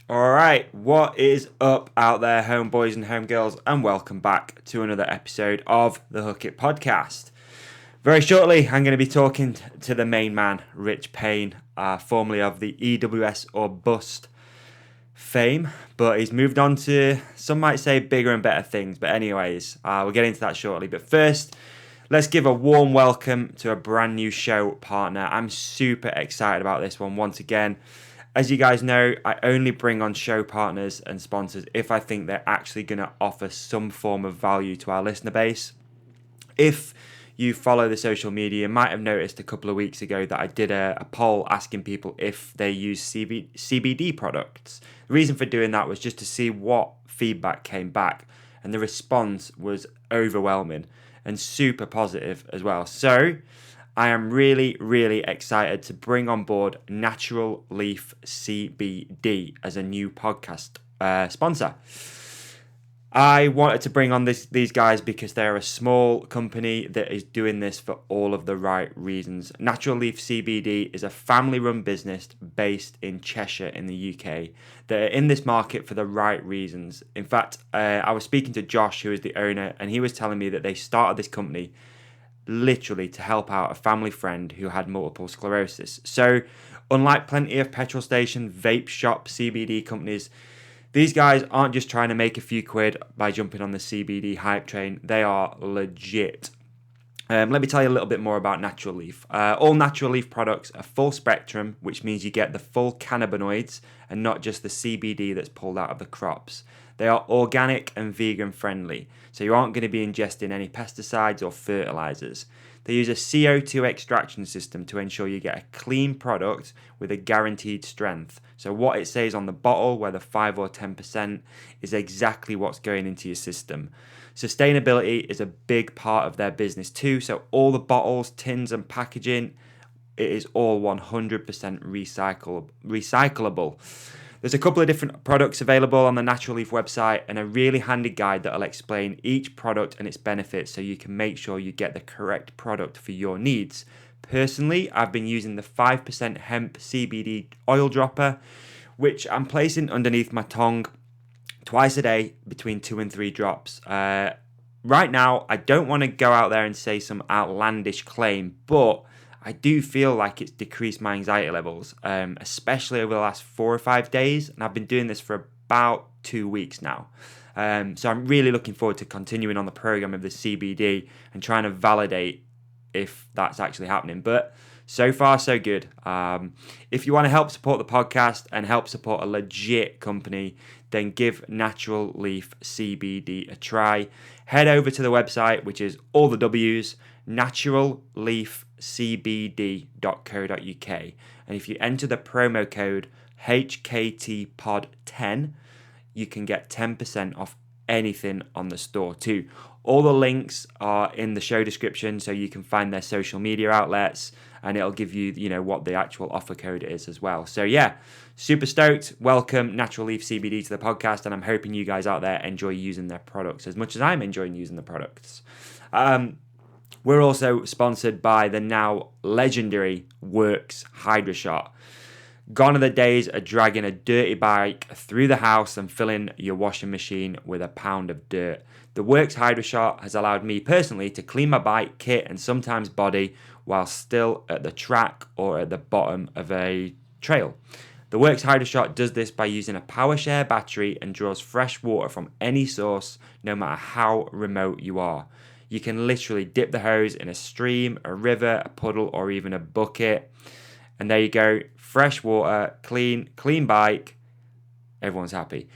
All right, what is up out there, homeboys and homegirls, and welcome back to another episode of the Hook It podcast. Very shortly, I'm going to be talking to the main man, Rich Payne, formerly of the EWSorBUST fame, but he's moved on to, some might say, bigger and better things. But anyways, we'll get into that shortly. But first, let's give a warm welcome to a brand new show partner. I'm super excited about this one once again. As you guys know, I only bring on show partners and sponsors if I think they're actually going to offer some form of value to our listener base. If you follow the social media, you might have noticed a couple of weeks ago that I did a poll asking people if they use CBD products. The reason for doing that was just to see what feedback came back, and the response was overwhelming and super positive as well. So I am really, really excited to bring on board Natural Leaf CBD as a new podcast sponsor. I wanted to bring on these guys because they're a small company that is doing this for all of the right reasons. Natural Leaf CBD is a family-run business based in Cheshire in the UK. They're in this market for the right reasons. In fact, I was speaking to Josh, who is the owner, and he was telling me that they started this company literally to help out a family friend who had multiple sclerosis. So, unlike plenty of petrol station, vape shop, CBD companies, these guys aren't just trying to make a few quid by jumping on the CBD hype train. They are legit. Let me tell you a little bit more about Natural Leaf. All Natural Leaf products are full spectrum, which means you get the full cannabinoids and not just the CBD that's pulled out of the crops. They are organic and vegan friendly, so you aren't going to be ingesting any pesticides or fertilizers. They use a CO2 extraction system to ensure you get a clean product with a guaranteed strength. So what it says on the bottle, whether 5 or 10%, is exactly what's going into your system. Sustainability is a big part of their business too, so all the bottles, tins and packaging, it is all 100% recyclable. There's a couple of different products available on the Natural Leaf website and a really handy guide that will explain each product and its benefits so you can make sure you get the correct product for your needs. Personally, I've been using the 5% hemp CBD oil dropper, which I'm placing underneath my tongue twice a day between 2 and 3 drops. Right now, I don't want to go out there and say some outlandish claim, but I do feel like it's decreased my anxiety levels, especially over the last 4 or 5 days, and I've been doing this for about 2 weeks now. So I'm really looking forward to continuing on the program of the CBD and trying to validate if that's actually happening. But so far, so good. If you want to help support the podcast and help support a legit company, then give Natural Leaf CBD a try. Head over to the website, which is all the W's, naturalleafcbd.co.uk. And if you enter the promo code HKTPOD10, you can get 10% off anything on the store too. All the links are in the show description, so you can find their social media outlets, and it'll give you, what the actual offer code is as well. So yeah, super stoked. Welcome Natural Leaf CBD to the podcast, and I'm hoping you guys out there enjoy using their products as much as I'm enjoying using the products. We're also sponsored by the now legendary Works Hydro Shot. Gone are the days of dragging a dirty bike through the house and filling your washing machine with a pound of dirt. The Works Hydro Shot has allowed me personally to clean my bike, kit and sometimes body while still at the track or at the bottom of a trail. The Works Hydro Shot does this by using a PowerShare battery and draws fresh water from any source, no matter how remote you are. You can literally dip the hose in a stream, a river, a puddle, or even a bucket. And there you go, fresh water, clean bike, everyone's happy.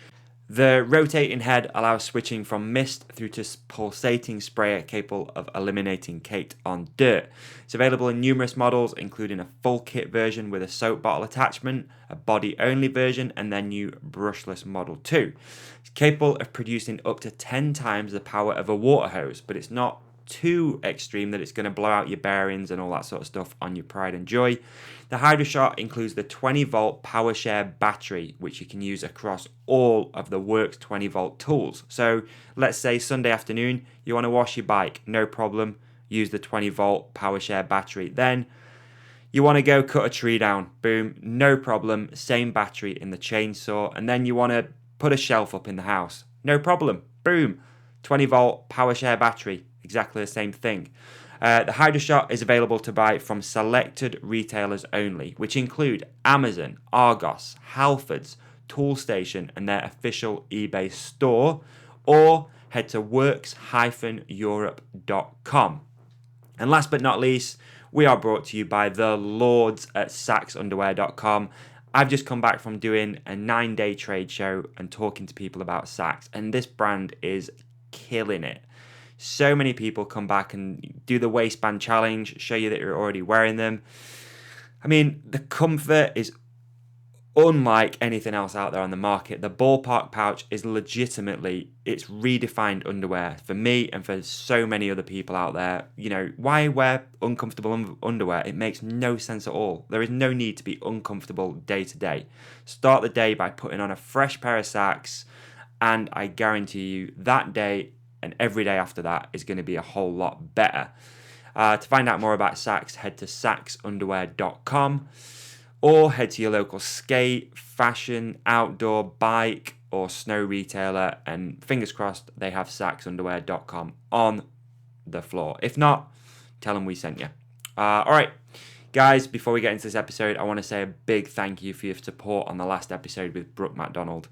The rotating head allows switching from mist through to pulsating sprayer capable of eliminating caked on dirt. It's available in numerous models, including a full kit version with a soap bottle attachment, a body-only version, and their new brushless model too. It's capable of producing up to 10 times the power of a water hose, but it's not too extreme that it's going to blow out your bearings and all that sort of stuff on your pride and joy. The Hydro Shot includes the 20-volt PowerShare battery, which you can use across all of the Works 20-volt tools. So let's say Sunday afternoon, you want to wash your bike, no problem. Use the 20-volt PowerShare battery. Then You want to go cut a tree down, boom, no problem, same battery in the chainsaw. And then you want to put a shelf up in the house, no problem, boom, 20 volt power share battery, exactly the same thing. The HydroShot is available to buy from selected retailers only, which include Amazon, Argos, Halfords, Toolstation, and their official eBay store, or head to works-europe.com. And last but not least, we are brought to you by the Lords at saxunderwear.com. I've just come back from doing a 9-day trade show and talking to people about Sax, and this brand is killing it. So many people come back and do the waistband challenge, show you that you're already wearing them. I mean, the comfort is unlike anything else out there on the market. The ballpark pouch is legitimately, it's redefined underwear for me and for so many other people out there. You know, why wear uncomfortable underwear? It makes no sense at all. There is no need to be uncomfortable day to day. Start the day by putting on a fresh pair of Sax, and I guarantee you that day and every day after that is going to be a whole lot better. To find out more about Sax, head to saxunderwear.com. or head to your local skate, fashion, outdoor, bike, or snow retailer, and fingers crossed they have saxunderwear.com on the floor. If not, tell them we sent you. All right, guys, before we get into this episode, I want to say a big thank you for your support on the last episode with Brooke MacDonald.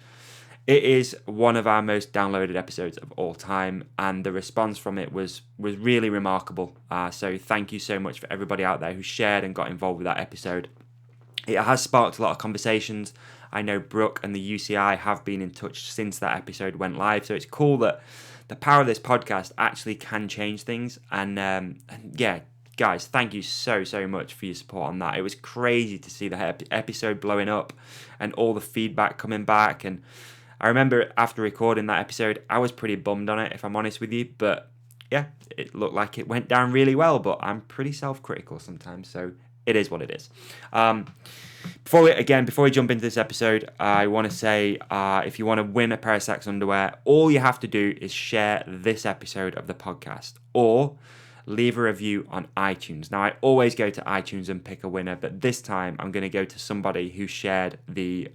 It is one of our most downloaded episodes of all time, and the response from it was really remarkable. So thank you so much for everybody out there who shared and got involved with that episode. It has sparked a lot of conversations. I know Brooke and the UCI have been in touch since that episode went live. So it's cool that the power of this podcast actually can change things. And yeah, guys, thank you so much for your support on that. It was crazy to see the episode blowing up and all the feedback coming back. And I remember after recording that episode, I was pretty bummed on it, if I'm honest with you. But yeah, it looked like it went down really well. But I'm pretty self-critical sometimes. So it is what it is. Before we jump into this episode, I want to say if you want to win a pair of Sax underwear, all you have to do is share this episode of the podcast or leave a review on iTunes. Now, I always go to iTunes and pick a winner, but this time I'm going to go to somebody who shared the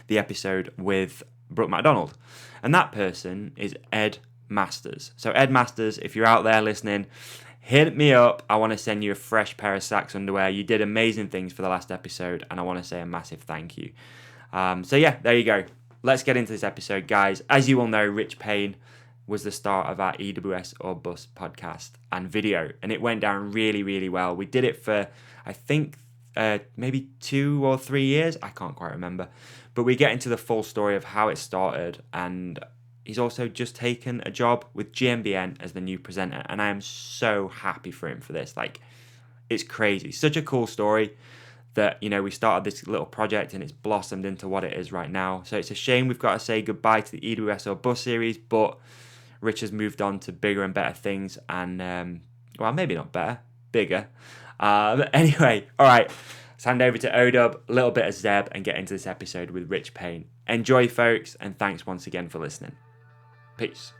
episode with Brooke MacDonald, and that person is Ed Masters. So Ed Masters, if you're out there listening, hit me up. I want to send you a fresh pair of Sax underwear. You did amazing things for the last episode, and I want to say a massive thank you. So yeah, there you go. Let's get into this episode, guys. As you all know, Rich Payne was the start of our EWSorBUST podcast and video, and it went down really, really well. We did it for, I think, maybe 2 or 3 years. I can't quite remember. But we get into the full story of how it started, and he's also just taken a job with GMBN as the new presenter, and I am so happy for him for this. Like, it's crazy. Such a cool story that, you know, we started this little project and it's blossomed into what it is right now. So it's a shame we've got to say goodbye to the EWSorBUST series, but Rich has moved on to bigger and better things, and, well, maybe not better, bigger. But anyway, all right, let's hand over to ODub, a little bit of Zeb, and get into this episode with Rich Payne. Enjoy, folks, and thanks once again for listening. Peace.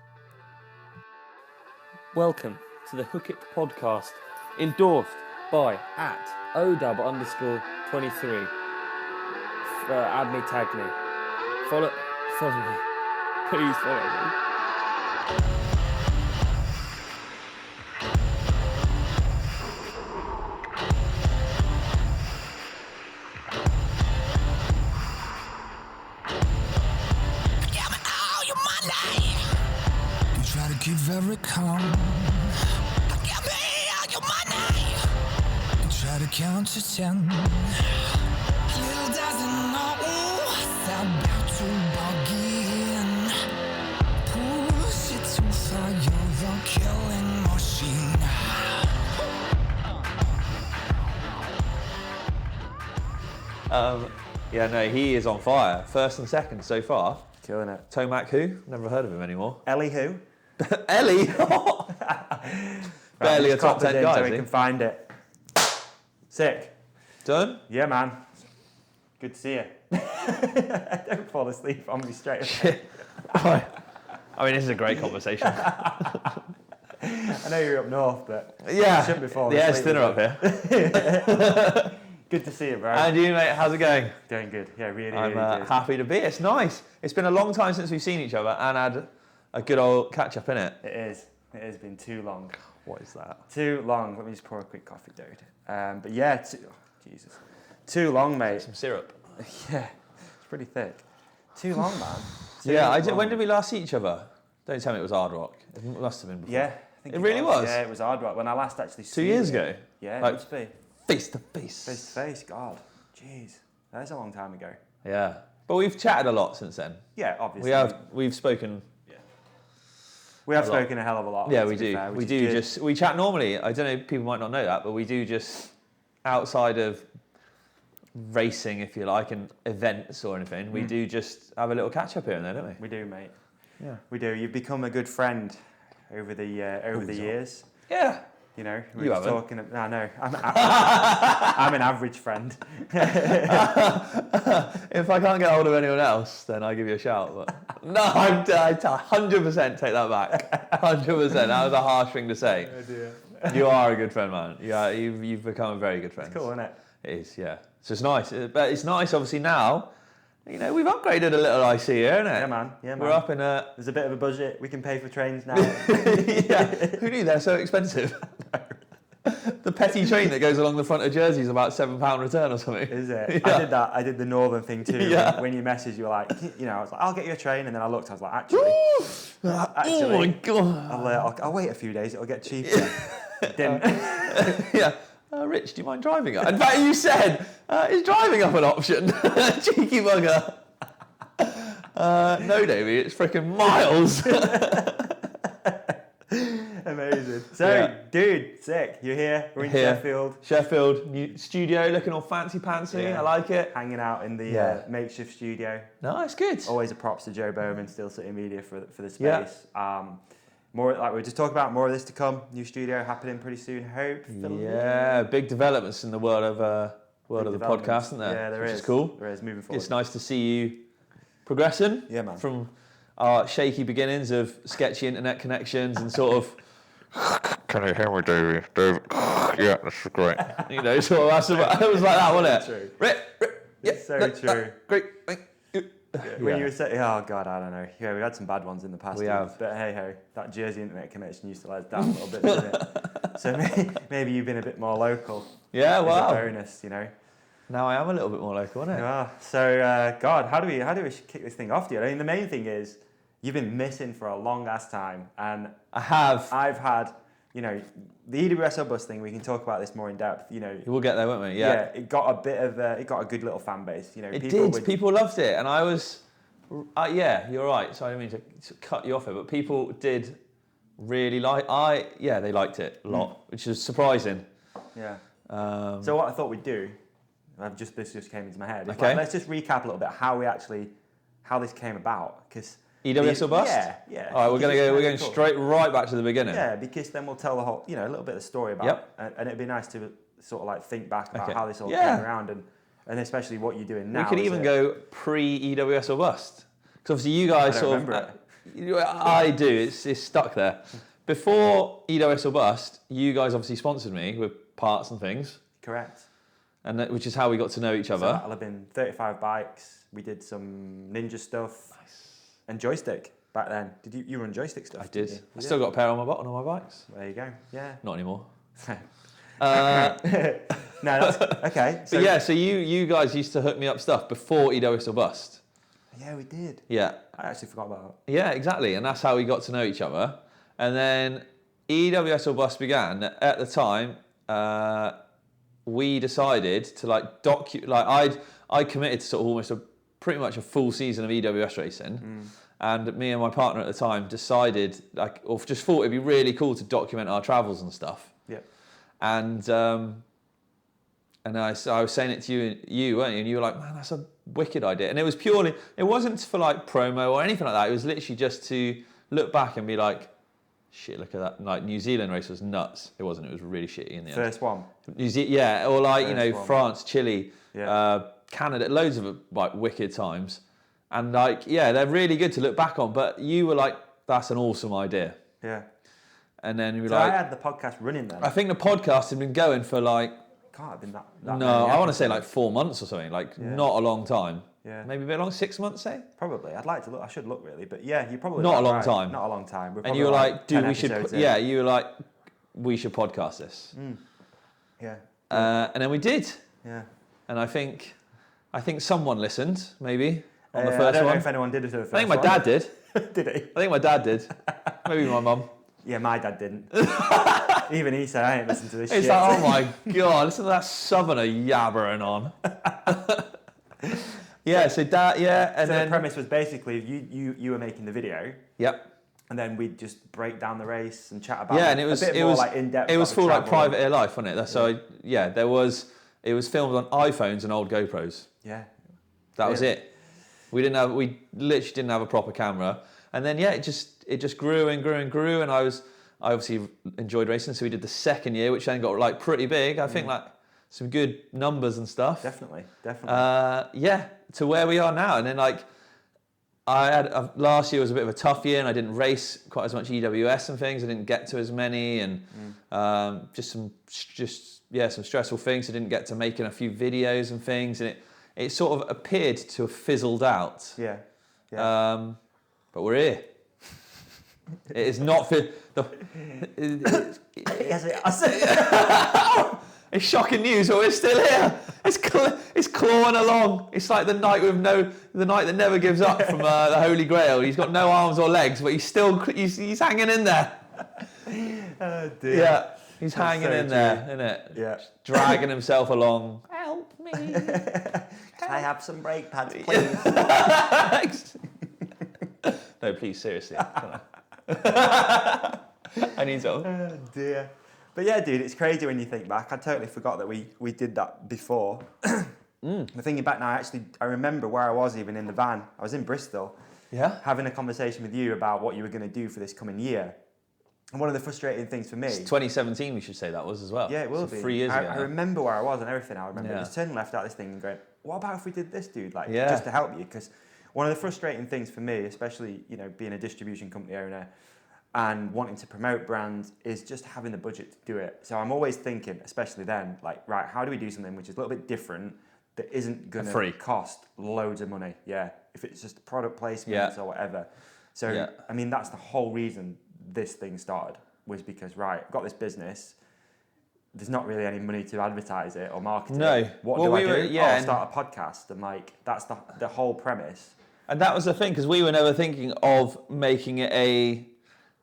Welcome to the Hook It podcast, endorsed by @ODub_23. Add me, tag me. Follow me. Please follow me. Keep very calm. Give me all your money. Try to count to 10. Little doesn't know it's about to begin. Push it too far, you're the killing machine. Yeah, no, he is on fire. First and second so far. Killing it. Tomac who? Never heard of him anymore. Ellie who? Ellie? Barely a top 10 guy, so is we he? can find it. Sick. Done? Yeah, man. Good to see you. Don't fall asleep on me straight away. I mean, this is a great conversation. I know you're up north, but Yeah. shouldn't be falling Yeah, it's asleep thinner with up here. Good to see you, bro. And you, mate, how's it going? Doing good. Yeah, really, I'm really good. happy to be. It's nice. It's been a long time since we've seen each other and had a good old catch up, innit? It is. It has been too long. What is that? Too long. Let me just pour a quick coffee, dude. But yeah, Jesus. Too long, mate. Some syrup. Yeah, it's pretty thick. Too long, man. Too Yeah, long. when did we last see each other? Don't tell me it was Hard Rock. It must have been before. Yeah. I think It really was? Yeah, it was hard work. When I last actually 2 seen years it. ago? Yeah, Like- it must be. Face to face. Face to face, God. Jeez. That is a long time ago. Yeah. But we've chatted a lot since then. Yeah, obviously. We've spoken. We have a lot. spoken a hell of a lot. Yeah, to we be do. fair, which We is do good. we chat normally. I don't know, people might not know that, but we do just outside of racing, if you like, and events or anything, we do just have a little catch up here and there, don't we? We do, mate. Yeah. We do. You've become a good friend over the years. Yeah. You know, we You were haven't. talking. No, no. I'm an average friend. If I can't get hold of anyone else, then I give you a shout. But no, I 100% take that back. 100%. That was a harsh thing to say. You are a good friend, man. You've become a very good friend. Cool, isn't it? It is, yeah. So it's nice. But it's nice, obviously, now. You know, we've upgraded a little IC here, isn't it? Yeah, man. Yeah, man. We're up in a... There's a bit of a budget. We can pay for trains now. Yeah. Who knew they're so expensive? The petty train that goes along the front of Jersey is about £7 return or something. Is it? Yeah. I did that. I did the northern thing too. Yeah. When you messaged, you were like, you know, I was like, I'll get you a train, and then I looked. I was like, actually, Oh my God. I'll wait a few days. It'll get cheaper. Didn't. Yeah. Rich, do you mind driving up? In fact, you said, is driving up an option? Cheeky bugger. No, Davey, it's freaking miles. Amazing. So, Yeah. dude, sick. You're here. We're in Here. Sheffield, Sheffield, new studio, looking all fancy-pantsy. Yeah. I like it. hanging out in the Yeah. makeshift studio. No, it's good. Always a props to Joe Bowman, Steel City Media, for the Yeah. space. More like we just talked about, more of this to come. New studio happening pretty soon. Hopefully. Yeah, big developments in the world of the developments. podcast, isn't there? Yeah, there Which is. is cool. There is, moving forward. It's nice to see you progressing. Yeah, man. From our shaky beginnings of sketchy internet connections and sort of, Can you hear me, Davey? Dave, yeah, that's great. you know, sort of, it was like that, wasn't it? True. Yeah, It's so true. Great. When you were saying, oh God, I don't know. Yeah, we had some bad ones in the past. We have. But hey ho, that Jersey internet connection used to let us down a little bit, didn't it? So maybe you've been a bit more local. Yeah, As a wow. bonus, you know. Now I am a little bit more local, isn't it? Yeah. So God, how do we kick this thing off, dude? I mean, the main thing is you've been missing for a long ass time, and I have. I've had, you know, the EWSorBUST thing. We can talk about this more in depth. You know. We'll get there, won't we? Yeah. It got a bit of it got a good little fan base. You know, It people did. People loved it, and I was. Yeah, you're right. So I don't mean to cut you off here, but people did really like. They liked it a lot, which is surprising. Yeah. Um, So what I thought we'd do, this just came into my head. is Okay. like, let's just recap a little bit how this came about, because EWSorBUST? Yeah. All right, we're Because going it's cool. straight right back to the beginning. Yeah, because then we'll tell the whole, a little bit of the story about Yep. it, and it'd be nice to sort of like think back about Okay. how this all Yeah. came around, and especially what you're doing now. We could is even it- go pre-EWSorBUST. Because obviously you guys I don't sort remember of... I do, it's stuck there. Before EWSorBUST, you guys obviously sponsored me with parts and things, Correct. and which is how we got to know each So other. that'll have been 35 bikes. We did some ninja stuff. And joystick back then. Did you run joystick stuff? I did. You? I still got a pair on my bikes. There you go. Yeah. Not anymore. No, that's okay. But yeah, so you guys used to hook me up stuff before EWSorBUST. Yeah, we did. Yeah. I actually forgot about Yeah, exactly. And that's how we got to know each other. And then EWSorBUST began. At the time, we decided to I committed to sort of almost pretty much a full season of EWS racing. And me and my partner at the time decided, or just thought it'd be really cool to document our travels and stuff. that. And I was saying it to you, weren't you? And you were like, man, that's a wicked idea. And it wasn't for like promo or anything like that. It was literally just to look back and be like, shit, look at that. Like New Zealand race was nuts. It wasn't, it was really shitty in the end. First one. Yeah, or like, First one. France, Chile, Yeah. Canada, loads of like wicked times. And like, yeah, they're really good to look back on. But you were like, that's an awesome idea. Yeah. and then we were So like, I had the podcast running then. I think the podcast had been going for like, Can't have been that no, many I want to say like episodes. 4 months or something, like not a long time. Yeah. Maybe a bit long, 6 months, say? Probably. I'd like to look. I should look really, but yeah, you probably Not a long right. time. Not a long time. We're And probably you were like, dude, 10 we should, episodes in. yeah, you were like, we should podcast this. Yeah. And then we did. Yeah. And I think someone listened, maybe, on the I first don't know one. if anyone did it for the first I think my one. dad did. Did he? I think my dad did. Maybe my mum. Yeah, my dad didn't. Even he said, I ain't listened to this It's shit. like, oh my God, listen to that southerner yabbering on. Yeah, so dad, yeah, and So then... the premise was basically you were making the video, Yep. and then we'd just break down the race and chat about Yeah, it. and it was a bit it more was like in-depth. it was about the full like travel. private air life, wasn't it? That's so yeah, it was filmed on iPhones and old GoPros. Yeah. That was Yeah. it. We literally didn't have a proper camera. And then yeah, it just grew and grew and grew, and I obviously enjoyed racing, so we did the second year, which then got like pretty big. I think like some good numbers and stuff. Definitely. Yeah, to where we are now. And then like I had last year was a bit of a tough year, and I didn't race quite as much EWS and things. I didn't get to as many, and just some stressful things. I didn't get to making a few videos and things, and it sort of appeared to have fizzled out. Yeah. But we're here. It is not Yes, I said. It's shocking news, but we're still here. It's clawing along. It's like the knight that never gives up from the Holy Grail. He's got no arms or legs, but he's hanging in there. Oh dear. Yeah, he's hanging so in there, isn't it? Yeah. Dragging himself along. Help me. Can I have some brake pads, please? No, please, seriously. I need some. Oh dear. But yeah, dude, it's crazy when you think back. I totally forgot that we did that before. I'm thinking back now, I remember where I was even in the van. I was in Bristol, Yeah. having a conversation with you about what you were going to do for this coming year. And one of the frustrating things for me... It's 2017, we should say that was as well. Yeah, it will So be. 3 years ago. I remember where I was and everything. I remember Yeah. just turning left out this thing and going, what about if we did this, dude? Like, Yeah. just to help you. Because one of the frustrating things for me, especially, being a distribution company owner and wanting to promote brands, is just having the budget to do it. So I'm always thinking, especially then, like, right, how do we do something which is a little bit different that isn't going Free. to cost loads of money? Yeah. If it's just product placements or whatever. So, Yeah. I mean, that's the whole reason this thing started, was because, right, I've got this business, there's not really any money to advertise it or market No. it. What Well, do I we do? were- yeah, I'll and- start a podcast, and like that's the whole premise. And that was the thing, because we were never thinking of making it a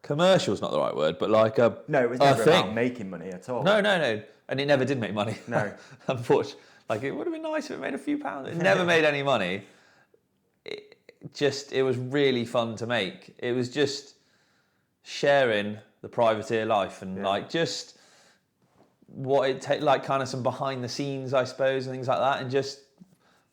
commercial, is not the right word, but like a No, it was a never thing. about making money at all. No. And it never did make money. No. Unfortunately. Like, it would have been nice if it made a few pounds. It never made any money. It was really fun to make. It was just sharing the privateer life and like just what it takes, like kind of some behind the scenes, I suppose, and things like that, and just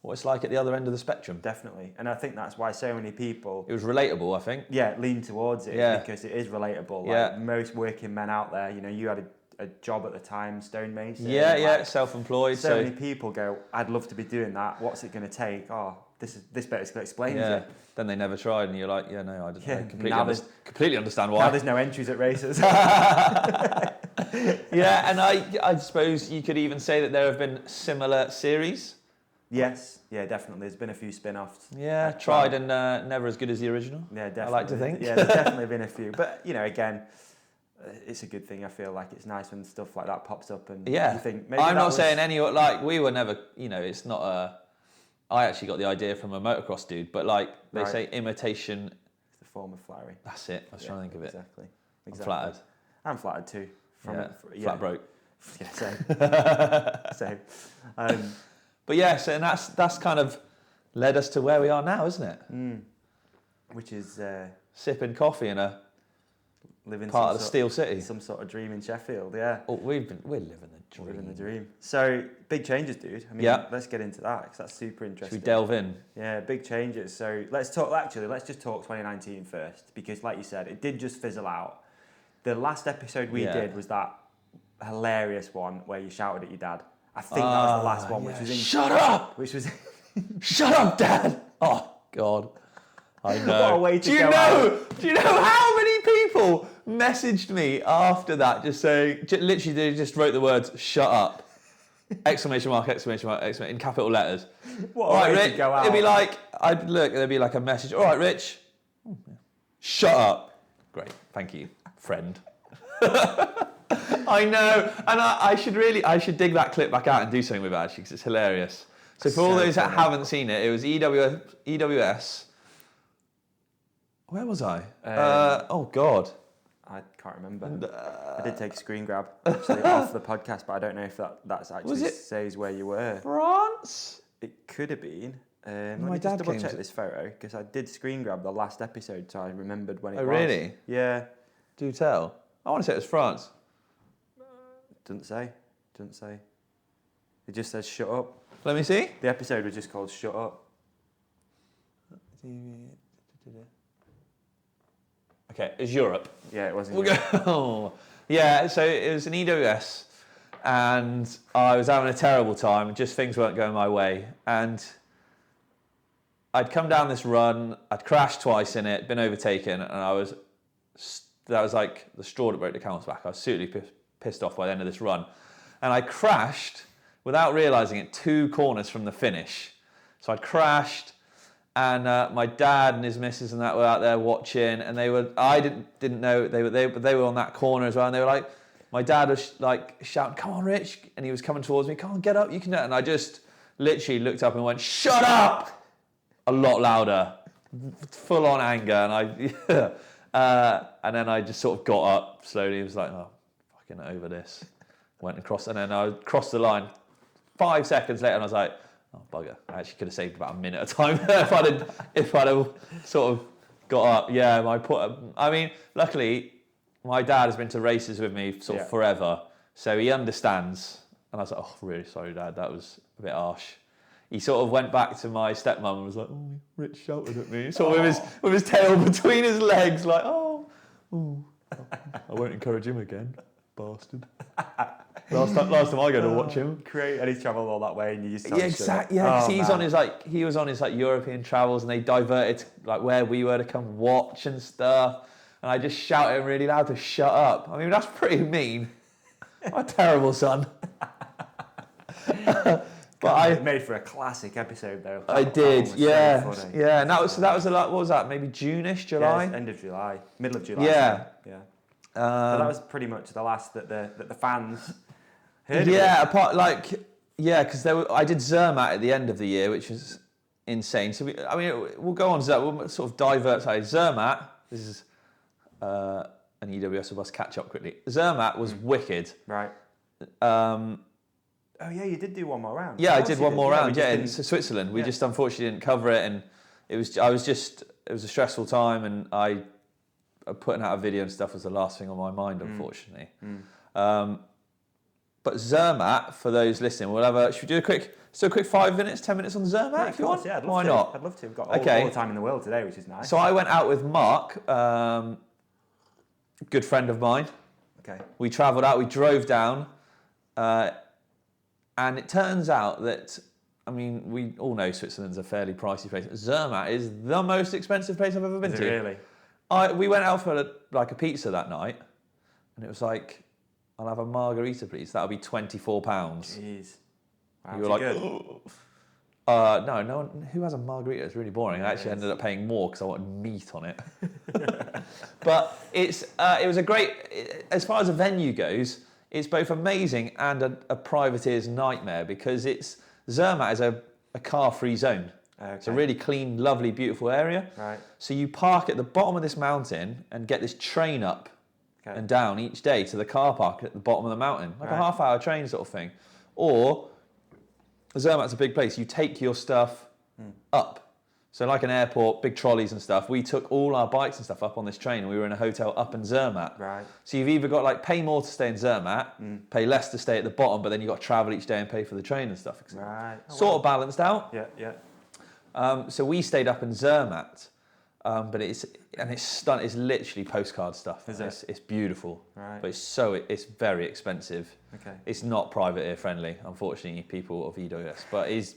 what it's like at the other end of the spectrum. Definitely, and I think that's why so many people, It was relatable, I think. lean towards it Yeah. because it is relatable. Yeah. Like most working men out there, you had a job at the time, stonemason. Yeah, like, self-employed. So So many people go, I'd love to be doing that. What's it going to take? Oh, this basically explains yeah, it. then they never tried, and you're like, yeah, no, I Yeah, completely, now there's- completely understand Now why. there's no entries at races. Yeah, and I suppose you could even say that there have been similar series. Yes, yeah, definitely. There's been a few spin-offs. Yeah, tried and never as good as the original. Yeah, definitely. I like to think. Yeah, there's definitely been a few. But, again, it's a good thing. I feel like it's nice when stuff like that pops up and Yeah, you think maybe I'm that not was- saying any, like, we were never, it's not a, I actually got the idea from a motocross dude, but like, they Right. say imitation, It's the form of flattery. that's it, I was trying to think of it. Exactly. I'm flattered. I'm flattered too. Flat broke. Yeah, same. same. But yeah, so and that's kind of led us to where we are now, isn't it? Which is Sipping coffee in a living part some of the sort- Steel City. some sort of dream in Sheffield. Yeah. Oh, we're living the dream. Living the dream. So big changes, dude. I mean, Yeah. let's get into that because that's super Should interesting. we delve in? Yeah, big changes. So let's just talk 2019 first, because like you said, it did just fizzle out. The last episode we Yeah. did was that hilarious one where you shouted at your dad. I think that was the last one, which was in... Shut up! Which was... Shut up, Dad! Oh God, I know. What a way to do you go know? out. Do you know how many people messaged me after that just saying, literally they just wrote the words, shut up. Exclamation mark, exclamation mark, exclamation, in capital letters. What All right, a way Rich, to go out. it'd be like, there'd be like a message. All right, Rich, shut up. Great, thank you, friend. I know, and I should dig that clip back out and do something with it actually, because it's hilarious. So for all those that haven't seen it, it was EWS. Where was I? Oh God. I can't remember. I did take a screen grab actually off the podcast, but I don't know if that's actually says where you were. France? It could have been. Let My me dad just double came check to- this photo because I did screen grab the last episode, so I remembered when it was. Oh really? Yeah. Do tell. I want to say it was France. Doesn't say. It just says shut up. Let me see. The episode was just called Shut Up. Okay, it's Europe. Yeah, it wasn't. We'll go. Yeah, so it was an EWS, and I was having a terrible time. Just things weren't going my way, and I'd come down this run. I'd crashed twice in it, been overtaken, and that was like the straw that broke the camel's back. I was suitably pissed off by the end of this run, and I crashed without realising it 2 corners from the finish. So I'd crashed. And my dad and his missus and that were out there watching, and I didn't know they were on that corner as well, and they were like, my dad was like shouting, "Come on, Rich!" and he was coming towards me, "Come on, get up, you can do it." And I just literally looked up and went, "Shut up!" a lot louder, full on anger, and and then I just sort of got up slowly. It was like, "Oh, fucking over this." Went across, and then I crossed the line. 5 seconds later, and I was like, "Oh bugger! I actually could have saved about a minute of time if I'd have sort of got up." Yeah, I mean, luckily, my dad has been to races with me sort of forever, so he understands. And I was like, "Oh, really sorry, Dad. That was a bit harsh." He sort of went back to my stepmom and was like, "Oh, Rich shouted at me," sort of with his tail between his legs, like, "Oh, I won't encourage him again, bastard." Last time I go to watch him. Great, and he's travelled all that way, and you just Yeah, exactly. Yeah, because he was on his European travels, and they diverted to, like where we were to come watch and stuff. And I just shouted at him really loud to shut up. I mean, that's pretty mean. I'm a terrible son. But it made for a classic episode though. I did, So yeah, funny. yeah. And that was a lot. What was that? Maybe June-ish, July. Yeah, end of July, middle of July. Yeah. Yeah. So that was pretty much the last that the fans heard. Yeah, because I did Zermatt at the end of the year, which was insane. So we'll go on Zermatt. We'll sort of divert side. Zermatt. This is an EWSorBUST catch up quickly. Zermatt was wicked. Right. Oh yeah, you did do one more round. Yeah, I did one more round. Yeah, in Switzerland. We just unfortunately didn't cover it, and it was a stressful time, and putting out a video and stuff was the last thing on my mind, unfortunately. But Zermatt, for those listening, should we do a quick 5 minutes, 10 minutes on Zermatt if you want? Yeah, I'd love Why to. not? I'd love to. We've got all the time in the world today, which is nice. So I went out with Mark, good friend of mine. Okay. We travelled out, we drove down, and it turns out that, I mean, we all know Switzerland's a fairly pricey place. Zermatt is the most expensive place I've ever been to. Really? We went out for a pizza that night, and it was like, "I'll have a margarita, please." That'll be £24. Jeez. Wow, You were like, "Oh." No one who has a margarita. It's really boring. I actually ended up paying more because I wanted meat on it. But it was a great, as far as a venue goes, it's both amazing and a privateer's nightmare because Zermatt is a car-free zone. Okay. It's a really clean, lovely, beautiful area. Right. So you park at the bottom of this mountain and get this train up and down each day to the car park at the bottom of the mountain, like a half-hour train sort of thing. Or Zermatt's a big place. You take your stuff up. So like an airport, big trolleys and stuff. We took all our bikes and stuff up on this train, and we were in a hotel up in Zermatt. Right. So you've either got pay more to stay in Zermatt, pay less to stay at the bottom, but then you've got to travel each day and pay for the train and stuff. Right. Sort of balanced out. Yeah, yeah. So we stayed up in Zermatt, but it's stunning. It's literally postcard stuff. It's beautiful, Right. but it's very expensive. Okay. It's not privateer friendly, unfortunately, people of EWS, but it's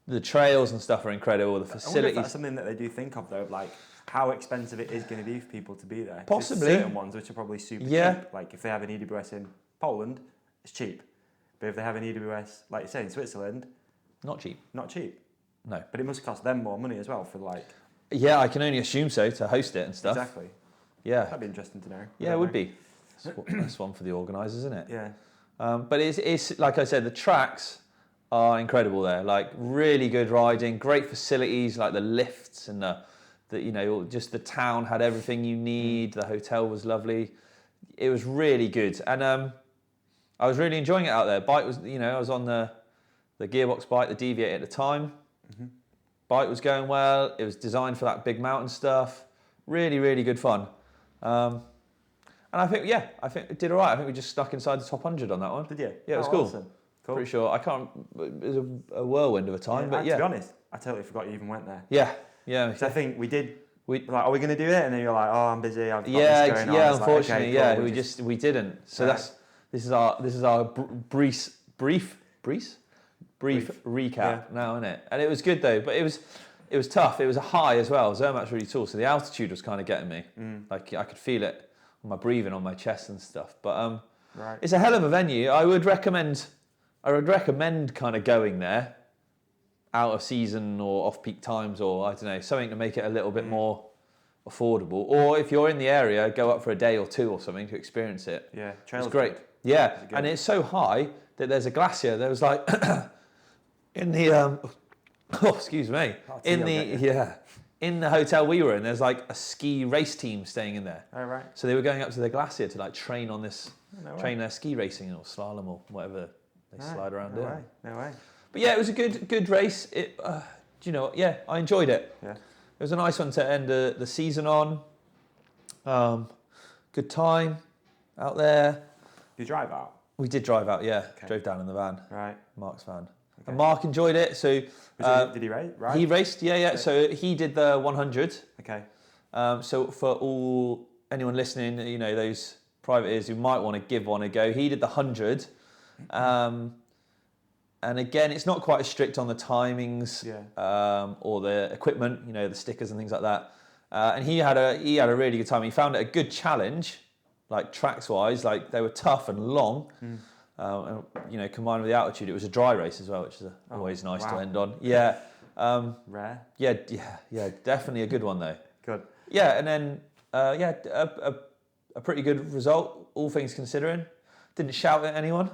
the trails and stuff are incredible. The I wonder if facilities. that's something that they do think of though, like how expensive it is going to be for people to be there. 'Cause Possibly. there's certain ones which are probably super Yeah. cheap. Like if they have an EWS in Poland, it's cheap. But if they have an EWS, like you say, in Switzerland, Not cheap. not cheap. No. But it must cost them more money as well for like. Yeah, I can only assume so to host it and stuff. Exactly. Yeah. That'd be interesting to know. Yeah, it would be. That's one for the organisers, isn't it? Yeah. But it's like I said, the tracks are incredible there. Like really good riding, great facilities, like the lifts and the just the town had everything you need. The hotel was lovely. It was really good, and I was really enjoying it out there. Bike was, I was on the gearbox bike, the Deviate at the time. Mm-hmm. Bike was going well. It was designed for that big mountain stuff. Really, really good fun. And I think it did all right. I think we just stuck inside the top 100 on that one. Did you? Yeah, it was Oh, cool. Awesome. Cool. Pretty sure. I can't. It was a whirlwind of a time, but To be honest, I totally forgot you even went there. Yeah. So I think we did. We- Like, are we going to do it? And then you're like, oh, I'm busy. I've got Yeah, this going on. yeah. It's like, Unfortunately, okay, cool, yeah. We didn't. So Right. this is our brief recap now, isn't it? And it was good though, but it was tough. It was a high as well. Zermatt's really tall, so the altitude was kind of getting me. Like I could feel it on my breathing, on my chest and stuff. But Right. it's a hell of a venue. I would recommend kind of going there out of season or off peak times, or I don't know, something to make it a little bit more affordable. Or if you're in the area, go up for a day or two or something to experience it. Yeah, It's trails great. good. Yeah, good. and it's so high that there's a glacier. There was like in the oh, excuse me, in the hotel we were in. There's like a ski race team staying in there. Oh, right. So they were going up to the glacier to like train on this, No way. train their ski racing or slalom or whatever they slide around No doing. way. No way. But yeah, it was a good race. It, do you know what? Yeah, I enjoyed it. Yeah. It was a nice one to end the season on. Good time out there. Did you drive out? We did drive out, yeah. Okay. Drove down in the van, Right. Mark's van. Okay. And Mark enjoyed it. So Did he race? Right. he raced, yeah. Okay. So he did the 100. Okay. So for anyone listening, those privateers who might want to give one a go, he did the 100. And again, it's not quite as strict on the timings or the equipment, the stickers and things like that. And he had a really good time. He found it a good challenge, like tracks wise, like they were tough and long. And, combined with the altitude, it was a dry race as well, which is always nice to end on. Yeah. Rare. Yeah, definitely a good one though. Good. Yeah, and then a pretty good result, all things considering. Didn't shout at anyone.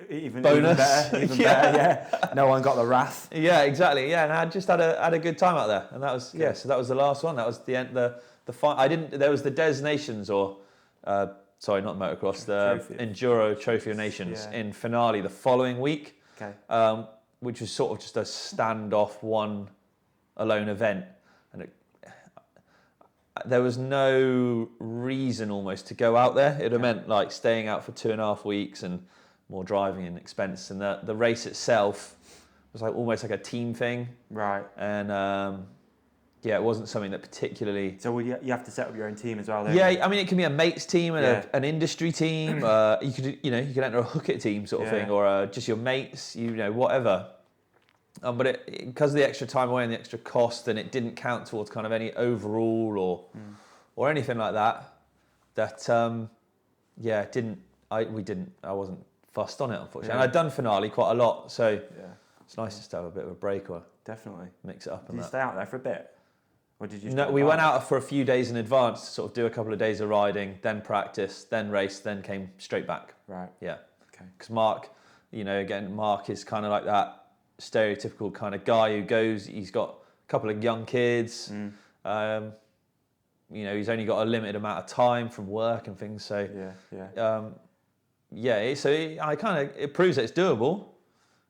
Even Bonus. better. Even better. Yeah. No one got the wrath. Yeah, exactly. Yeah, and I just had a good time out there, and that was So that was the last one. That was the end. The I didn't. There was the Des Nations or sorry, not motocross. The Trophy. Enduro Trophy of Nations in finale the following week. Okay. Which was sort of just a standoff one alone event, and there was no reason almost to go out there. It would have meant like staying out for 2.5 weeks and more driving and expense, and the race itself was like almost like a team thing, Right. and it wasn't something that particularly. So you have to set up your own team as well. Don't Yeah, you? I mean it can be a mates team and an industry team. You could enter a hook it team sort of thing, or just your mates, whatever. But because of the extra time away and the extra cost, and it didn't count towards kind of any overall or anything like that. I wasn't fussed on it, unfortunately. Yeah. And I'd done finale quite a lot, so it's nice just to have a bit of a break or Definitely. mix it up. Did you stay out there for a bit? Or did you? No, we went out for a few days in advance to sort of do a couple of days of riding, then practice, then race, then came straight back. Right. Yeah. Okay. Because Mark, Mark is kind of like that stereotypical kind of guy who goes, he's got a couple of young kids, he's only got a limited amount of time from work and things, so it proves that it's doable,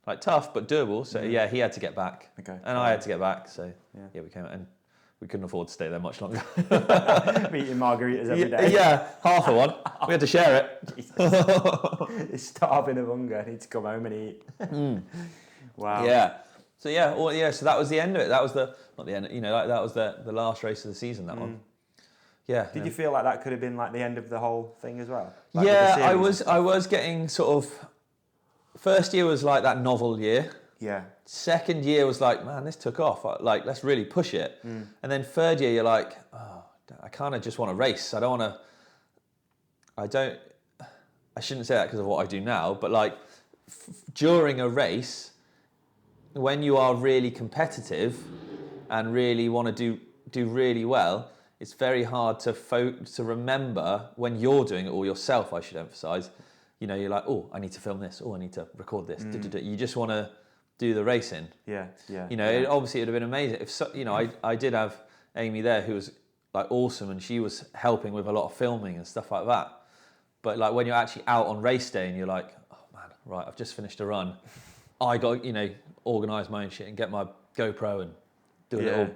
like tough but doable. So he had to get back, and I had to get back. So we came out, and we couldn't afford to stay there much longer. Eating margaritas every day. Yeah, half of one. We had to share it. You're starving of hunger. I need to come home and eat. Wow. Yeah. So so that was the end of it. That was not the end. That was the last race of the season. That one. Yeah. Did you feel like that could have been like the end of the whole thing as well? Like Yeah, with the series? I was getting sort of. First year was like that novel year. Yeah. Second year was like, man, this took off. Like, let's really push it. And then third year, you're like, oh, I kind of just want to race. I shouldn't say that because of what I do now, but like during a race, when you are really competitive and really want to do really well, it's very hard to remember when you're doing it, or yourself, I should emphasize. You know, you're like, oh, I need to film this. Oh, I need to record this. You just want to do the racing. Yeah. You know, obviously it would have been amazing if I did have Amy there who was like awesome, and she was helping with a lot of filming and stuff like that. But like when you're actually out on race day and you're like, oh man, right, I've just finished a run. I got, organise my own shit and get my GoPro and do a little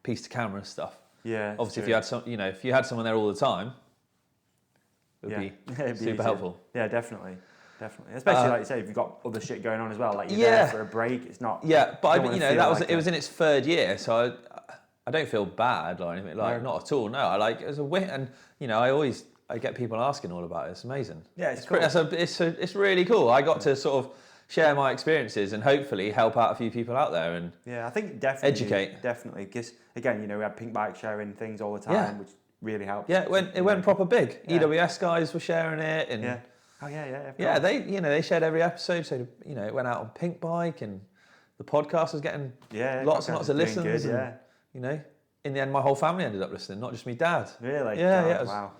piece to camera and stuff. Yeah. Obviously, if you had someone there all the time, it would be It'd be super easier. helpful. Yeah, definitely. Especially like you say, if you've got other shit going on as well, like you're there for a break. It's not. Yeah, but it was in in its third year, so I don't feel bad or anything. Like not at all. No, it was a win, and I get people asking all about it. It's amazing. Yeah, it's cool. It's really cool. I got to sort of share my experiences and hopefully help out a few people out there and I think definitely educate. Definitely, because again, we had Pink Bike sharing things all the time, which really helped. Yeah, it went proper big. Yeah. EWS guys were sharing it, and they shared every episode. So it went out on Pink Bike, and the podcast was getting lots and lots of listens. Good, and, in the end, my whole family ended up listening, not just me dad. Really? Yeah. Wow.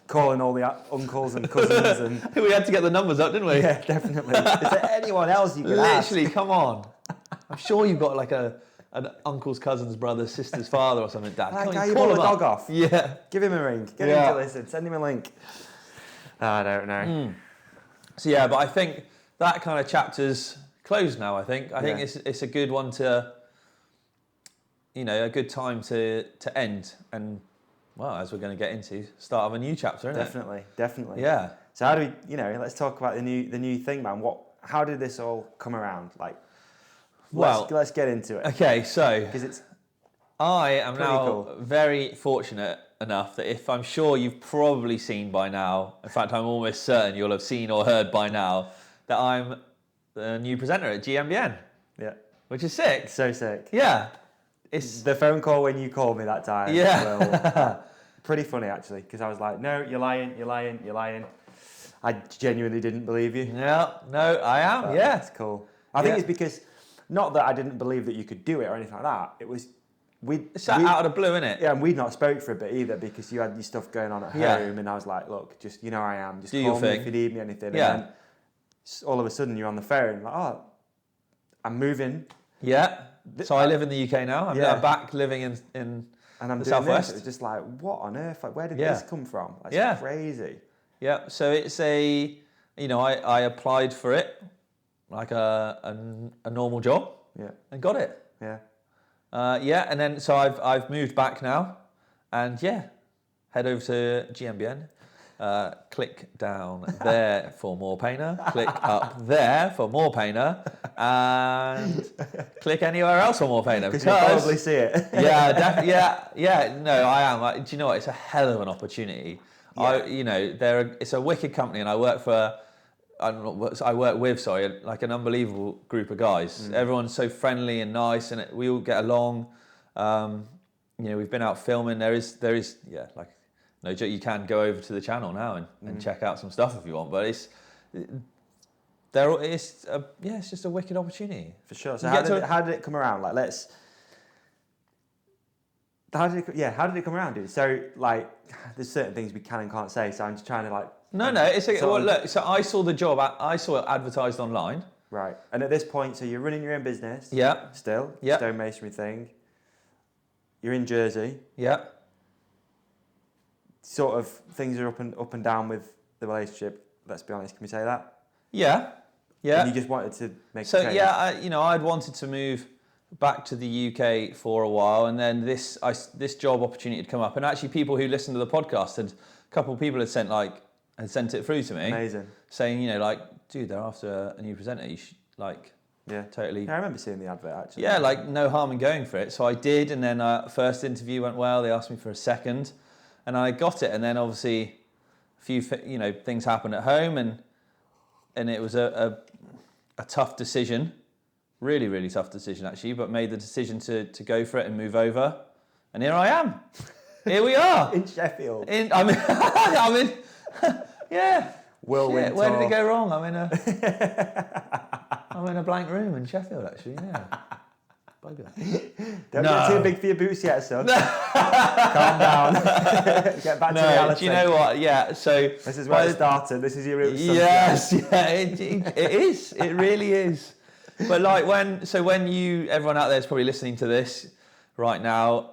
Calling all the uncles and cousins and. We had to get the numbers up, didn't we? Yeah, definitely. Is there anyone else you could ask? Literally, come on. I'm sure you've got like an uncle's cousin's brother, sister's father or something, Dad. Can you pull the dog off? Yeah. Give him a ring. Get him to listen. Send him a link. I don't know. So but I think that kind of chapter's closed now. I think it's a good one to, a good time to end, and well, as we're going to get into, start of a new chapter, isn't it? Definitely. Yeah. So how do we, let's talk about the new thing, man. How did this all come around? Like, let's get into it. Okay, so because I am now cool. very fortunate enough that I'm sure you've probably seen by now, in fact I'm almost certain you'll have seen or heard by now, that I'm the new presenter at GMBN. Yeah. Which is sick. So sick. Yeah. It's the phone call when you called me that time. Yeah. Pretty funny actually, because I was like, no, you're lying. I genuinely didn't believe you. No, I am. But yeah. It's cool. I think it's because, not that I didn't believe that you could do it or anything like that. It was, it's out of the blue, innit? Yeah, and we'd not spoke for a bit either because you had your stuff going on at home, and I was like, look, just I am. Just do call your me thing if you need me anything. Yeah. And then all of a sudden you're on the phone, like, oh, I'm moving. Yeah. So I live in the UK now. I'm back living in and I'm the doing Southwest. This. It was just like, what on earth? Like, where did this come from? That's crazy. Yeah. So it's I applied for it like a normal job. Yeah. And got it. Yeah. And then so I've moved back now, and head over to GMBN. Click down there for more Painter. Click up there for more Painter, and click anywhere else for more Painter. Because you'll probably see it. No, I am. Do you know what? It's a hell of an opportunity. Yeah. It's a wicked company, and I work with like an unbelievable group of guys. Everyone's so friendly and nice, and we all get along. We've been out filming. There is like. No joke, you can go over to the channel now and check out some stuff if you want, but it's just a wicked opportunity. For sure. So how did it come around? Like, how did it come around, dude? So like, there's certain things we can and can't say, so I'm just trying to like... Look, so I saw the job, I saw it advertised online. Right. And at this point, so you're running your own business. Yeah. Still. Yeah. Stonemasonry thing. You're in Jersey. Yeah. Sort of things are up and down with the relationship. Let's be honest. Can we say that? Yeah. And you just wanted to make. So a change. I'd wanted to move back to the UK for a while, and then this job opportunity had come up, and actually people who listened to the podcast a couple of people had sent it through to me. Amazing. Saying dude, they're after a new presenter. You should totally. Yeah, I remember seeing the advert actually. Yeah, no harm in going for it. So I did, and then first interview went well. They asked me for a second. And I got it, and then obviously a few things happened at home, and it was a tough decision Really, really tough decision actually, but made the decision to go for it and move over. And here I am. Here we are. In Sheffield. I'm in, yeah. Whirlwind Shit, where did tour. it go wrong? I'm in a blank room in Sheffield actually, yeah. Bugger. Don't No. get too big for your boots yet, son. Calm down. Get back to No, reality. do you know what? Yeah, so... This is where it started. This is your roots. Yes, yeah, it is. It really is. But like when everyone out there is probably listening to this right now,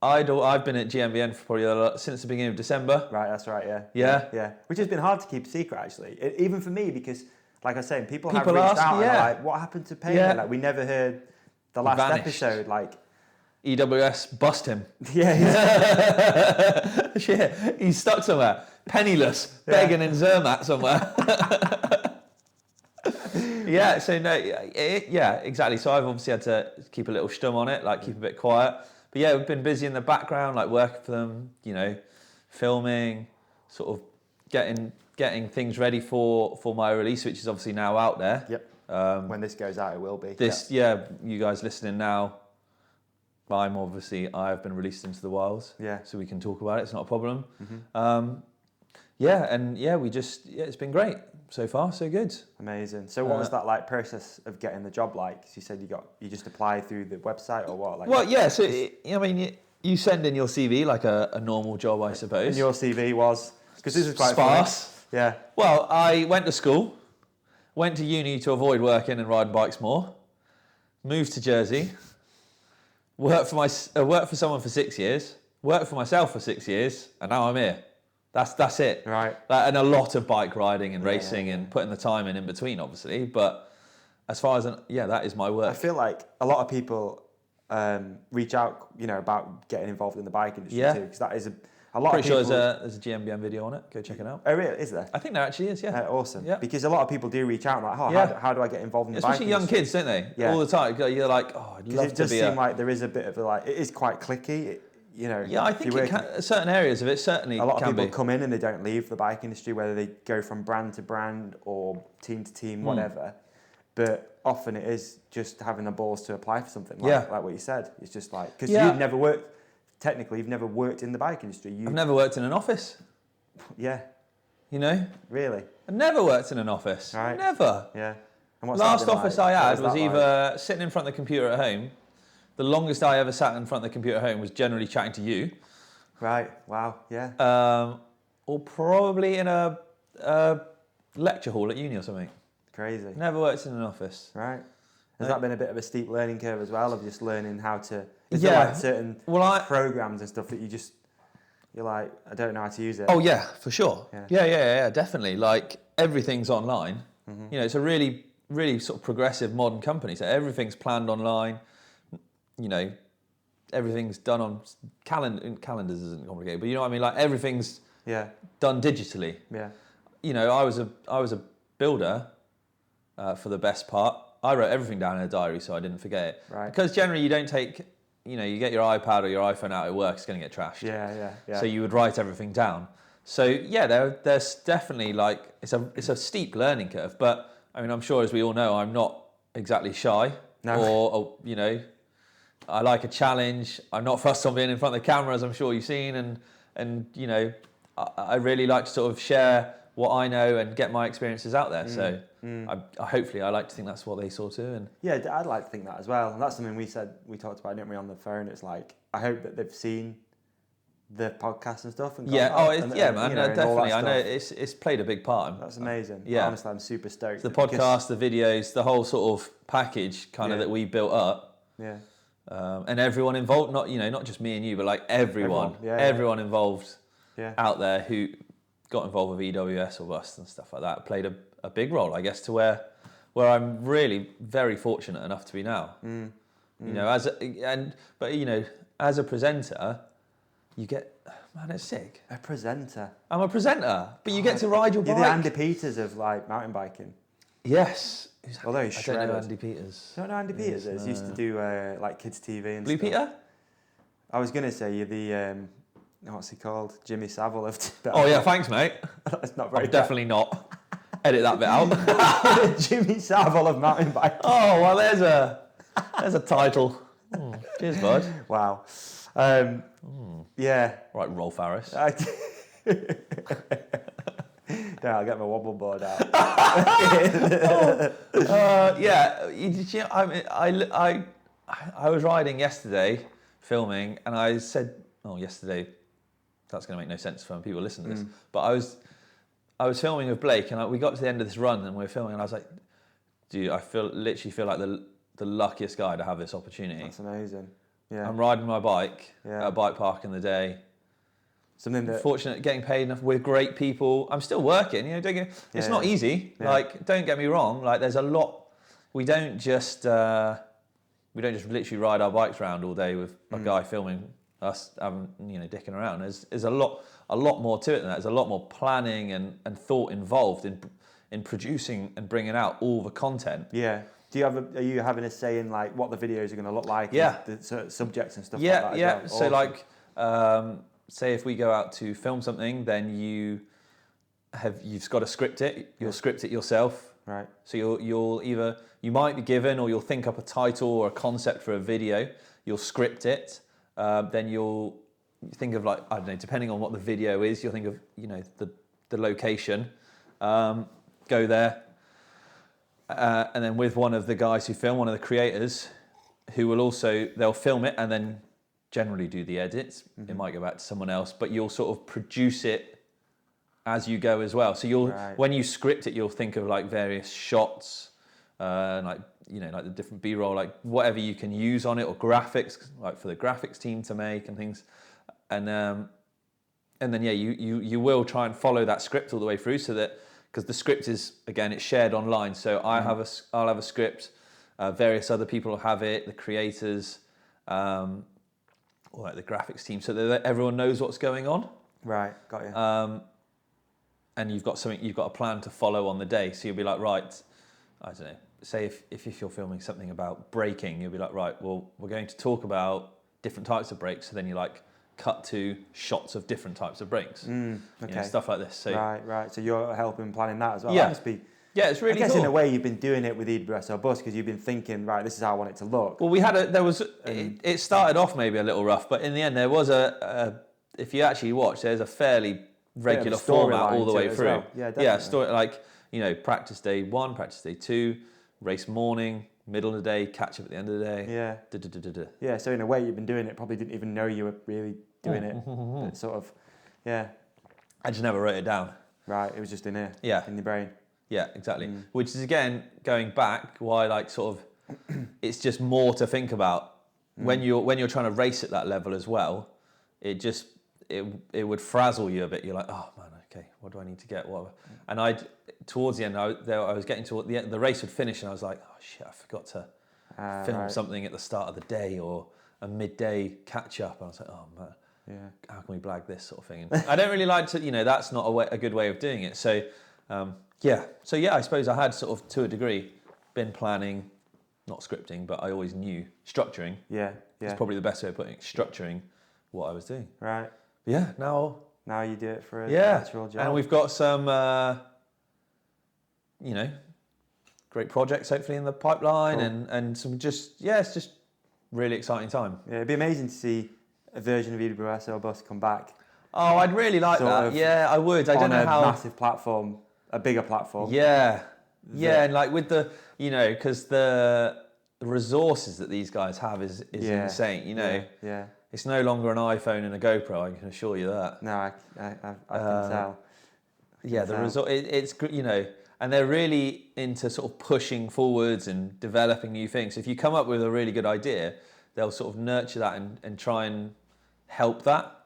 I've been at GMBN for probably since the beginning of December. Right, that's right, yeah. Yeah? Yeah. Which has been hard to keep a secret, actually. Even for me, because, like I was saying, people have People reached ask, out and yeah. are like, what happened to Payne? Yeah. Like, we never heard the last Vanished. episode. Like, EWS bust him. yeah, Shit, he's stuck somewhere, penniless, begging in Zermatt somewhere. Yeah, so no, yeah, exactly. So I've obviously had to keep a little stum on it, like keep a bit quiet. But yeah, we've been busy in the background, like working for them, you know, filming, sort of getting things ready for my release, which is obviously now out there. Yep. When this goes out, it will be. You guys listening now, I've been released into the wilds. Yeah. So we can talk about it. It's not a problem. Mm-hmm. It's been great so far. So good. Amazing. So what was that like process of getting the job like? So you said you just apply through the website or what? Like, Well, yeah. So you send in your CV like a normal job, I suppose. and your CV was because this is quite sparse. funny. Yeah. Well, I went to school, went to uni to avoid working and riding bikes more, moved to Jersey, worked for someone for 6 years, worked for myself for 6 years, and now I'm here. That's it. Right. And a lot of bike riding and racing and putting the time in between, obviously. But as far as that is my work. I feel like a lot of people reach out, about getting involved in the bike industry too, because that is a lot Pretty of people. sure there's a GMBN video on it. Go check it out. Oh, really? Is there? I think there actually is. Yeah. Awesome. Yeah. Because a lot of people do reach out and like, Yeah. how do I get involved in the bike Especially young industry? kids, don't they? Yeah. All the time. You're like, oh, I'd love It to does be seem like there is a bit of it is quite cliquey. Yeah, I think certain areas of it certainly a lot of can people be. come in and they don't leave the bike industry, whether they go from brand to brand or team to team, whatever. But often it is just having the balls to apply for something like what you said. It's just like, because you've never worked in the bike industry. I've never worked in an office. Yeah, Really? I've never worked in an office. Right. Never. Yeah. And what's Last that been office like? I What had was that either like? sitting in front of the computer at home. The longest I ever sat in front of the computer at home was generally chatting to you. Right. Wow. Yeah. Or probably in a lecture hall at uni or something. Crazy. Never worked in an office. Right. Has that been a bit of a steep learning curve as well, of just learning how to? Is Yeah. there like certain Well, programs and stuff that you're like, I don't know how to use it. Oh yeah, for sure. Yeah. Yeah, definitely. Like everything's online. It's a really, really sort of progressive modern company. So everything's planned online. Everything's done on calendars isn't complicated, but you know what I mean. Like everything's done digitally. Yeah. I was a builder for the best part. I wrote everything down in a diary so I didn't forget it. Right. Because generally you don't take, you get your iPad or your iPhone out at work, it's going to get trashed. Yeah. So you would write everything down. So yeah, there's definitely like it's a steep learning curve. But I mean, I'm sure as we all know, I'm not exactly shy. No. Or I like a challenge. I'm not fussed on being in front of the camera, as I'm sure you've seen, and I really like to sort of share what I know and get my experiences out there. So hopefully I like to think that's what they saw too. And yeah, I'd like to think that as well. And that's something we talked about, didn't we, on the phone? It's like, I hope that they've seen the podcast and stuff. And yeah, gone, man, and all definitely. that I know stuff. it's played a big part. That's amazing. Yeah. Honestly, I'm super stoked. The podcast, the videos, the whole sort of package kind of that we built up. Yeah. And everyone involved, not just me and you, but like everyone involved out there who got involved with EWSorBUST and stuff like that played a big role, I guess, to where I'm really very fortunate enough to be now. As a presenter, you get, man, it's sick. A presenter. I'm a presenter, but you get to ride your You're bike. the Andy Peters of like mountain biking. Yes. Although he's I don't know shredded. Andy Peters. You don't know who Andy Peters is? He used to do like kids TV and Blue stuff. Peter? I was going to say you're the, what's he called? Jimmy Savile of... Oh yeah, thanks mate. That's not very I'm definitely not. edit that bit out. Jimmy Savile of mountain biking. Oh well, there's a title. Cheers, bud. Wow. Yeah. Right, Rolf Harris. I'll get my wobble board out. Yeah, I was riding yesterday, filming, and I said, yesterday, that's going to make no sense for people listening to this, but I was filming with Blake, and we got to the end of this run, and we were filming, and I was like, dude, I literally feel like the luckiest guy to have this opportunity. That's amazing. Yeah. I'm riding my bike at a bike park in the day. Something that Fortunate, getting paid enough with great people. I'm still working, it's not easy. Yeah. Like, don't get me wrong. Like, there's a lot. We don't just literally ride our bikes around all day with a guy filming us, dicking around. There's a lot more to it than that. There's a lot more planning and thought involved in producing and bringing out all the content. Yeah. Are you having a say in like what the videos are going to look like? Yeah. And the subjects and stuff Yeah, like that. yeah. As well? So Awesome. like, say if we go out to film something, then you've got to script it. You'll script it yourself. Right. So you might be given, or you'll think up a title or a concept for a video. You'll script it. Then you'll think of like, I don't know, depending on what the video is, you'll think of the location. Go there. And then with one of the guys who film, one of the creators, who will they'll film it and then generally do the edits. It might go back to someone else, but you'll sort of produce it as you go as well. So when you script it, you'll think of like various shots, like the different B-roll, like whatever you can use on it, or graphics, like for the graphics team to make and things. And then you will try and follow that script all the way through, so that, because the script is, again, it's shared online. So I'll have a script, various other people will have it, the creators, or like the graphics team, so that everyone knows what's going on. Right, got you. And you've got a plan to follow on the day. So you'll be like, right, I don't know, say if you're filming something about braking, you'll be like, right, well, we're going to talk about different types of brakes. So then you like cut to shots of different types of brakes, Okay. Stuff like this. So Right. So you're helping planning that as well. Yeah. That must be. Yeah, it's really I guess cool. in a way you've been doing it with EWSorBUST because you've been thinking, right, this is how I want it to look. Well, it started off maybe a little rough, but in the end there was if you actually watch, there's a fairly regular format all the way through. Well. Yeah, definitely. Yeah, story, like, practice day 1, practice day 2, race morning, middle of the day, catch up at the end of the day. Yeah. Yeah, so in a way you've been doing it, probably didn't even know you were really doing it. But sort of, yeah. I just never wrote it down. Right, it was just in here. Yeah. In the brain. Yeah, exactly. Which is, again, going back, why like sort of, it's just more to think about. When you're trying to race at that level as well, it would frazzle you a bit. You're like, oh man, okay, what do I need to get? What? And towards the end, I was getting to the end, the race would finish, and I was like, oh shit, I forgot to film something at the start of the day or a midday catch up. And I was like, oh man, how can we blag this sort of thing? And I don't really like to, that's not a good way of doing it. So I suppose I had sort of, to a degree, been planning, not scripting, but I always knew structuring. Yeah. It's probably the best way of putting it, structuring what I was doing. Right. But yeah, now you do it for a yeah, natural job. and we've got some, great projects hopefully in the pipeline, Cool. and some it's just really exciting time. Yeah, it'd be amazing to see a version of EWSorBUST come back. Oh, I'd really like Sort that. of Yeah, I would. I don't know how. On a massive platform, a bigger platform. Yeah, and like with the, because the resources that these guys have is insane. Yeah. It's no longer an iPhone and a GoPro. I can assure you that. No, I can tell. Yeah, the result. It's and they're really into sort of pushing forwards and developing new things. If you come up with a really good idea, they'll sort of nurture that and try and help that.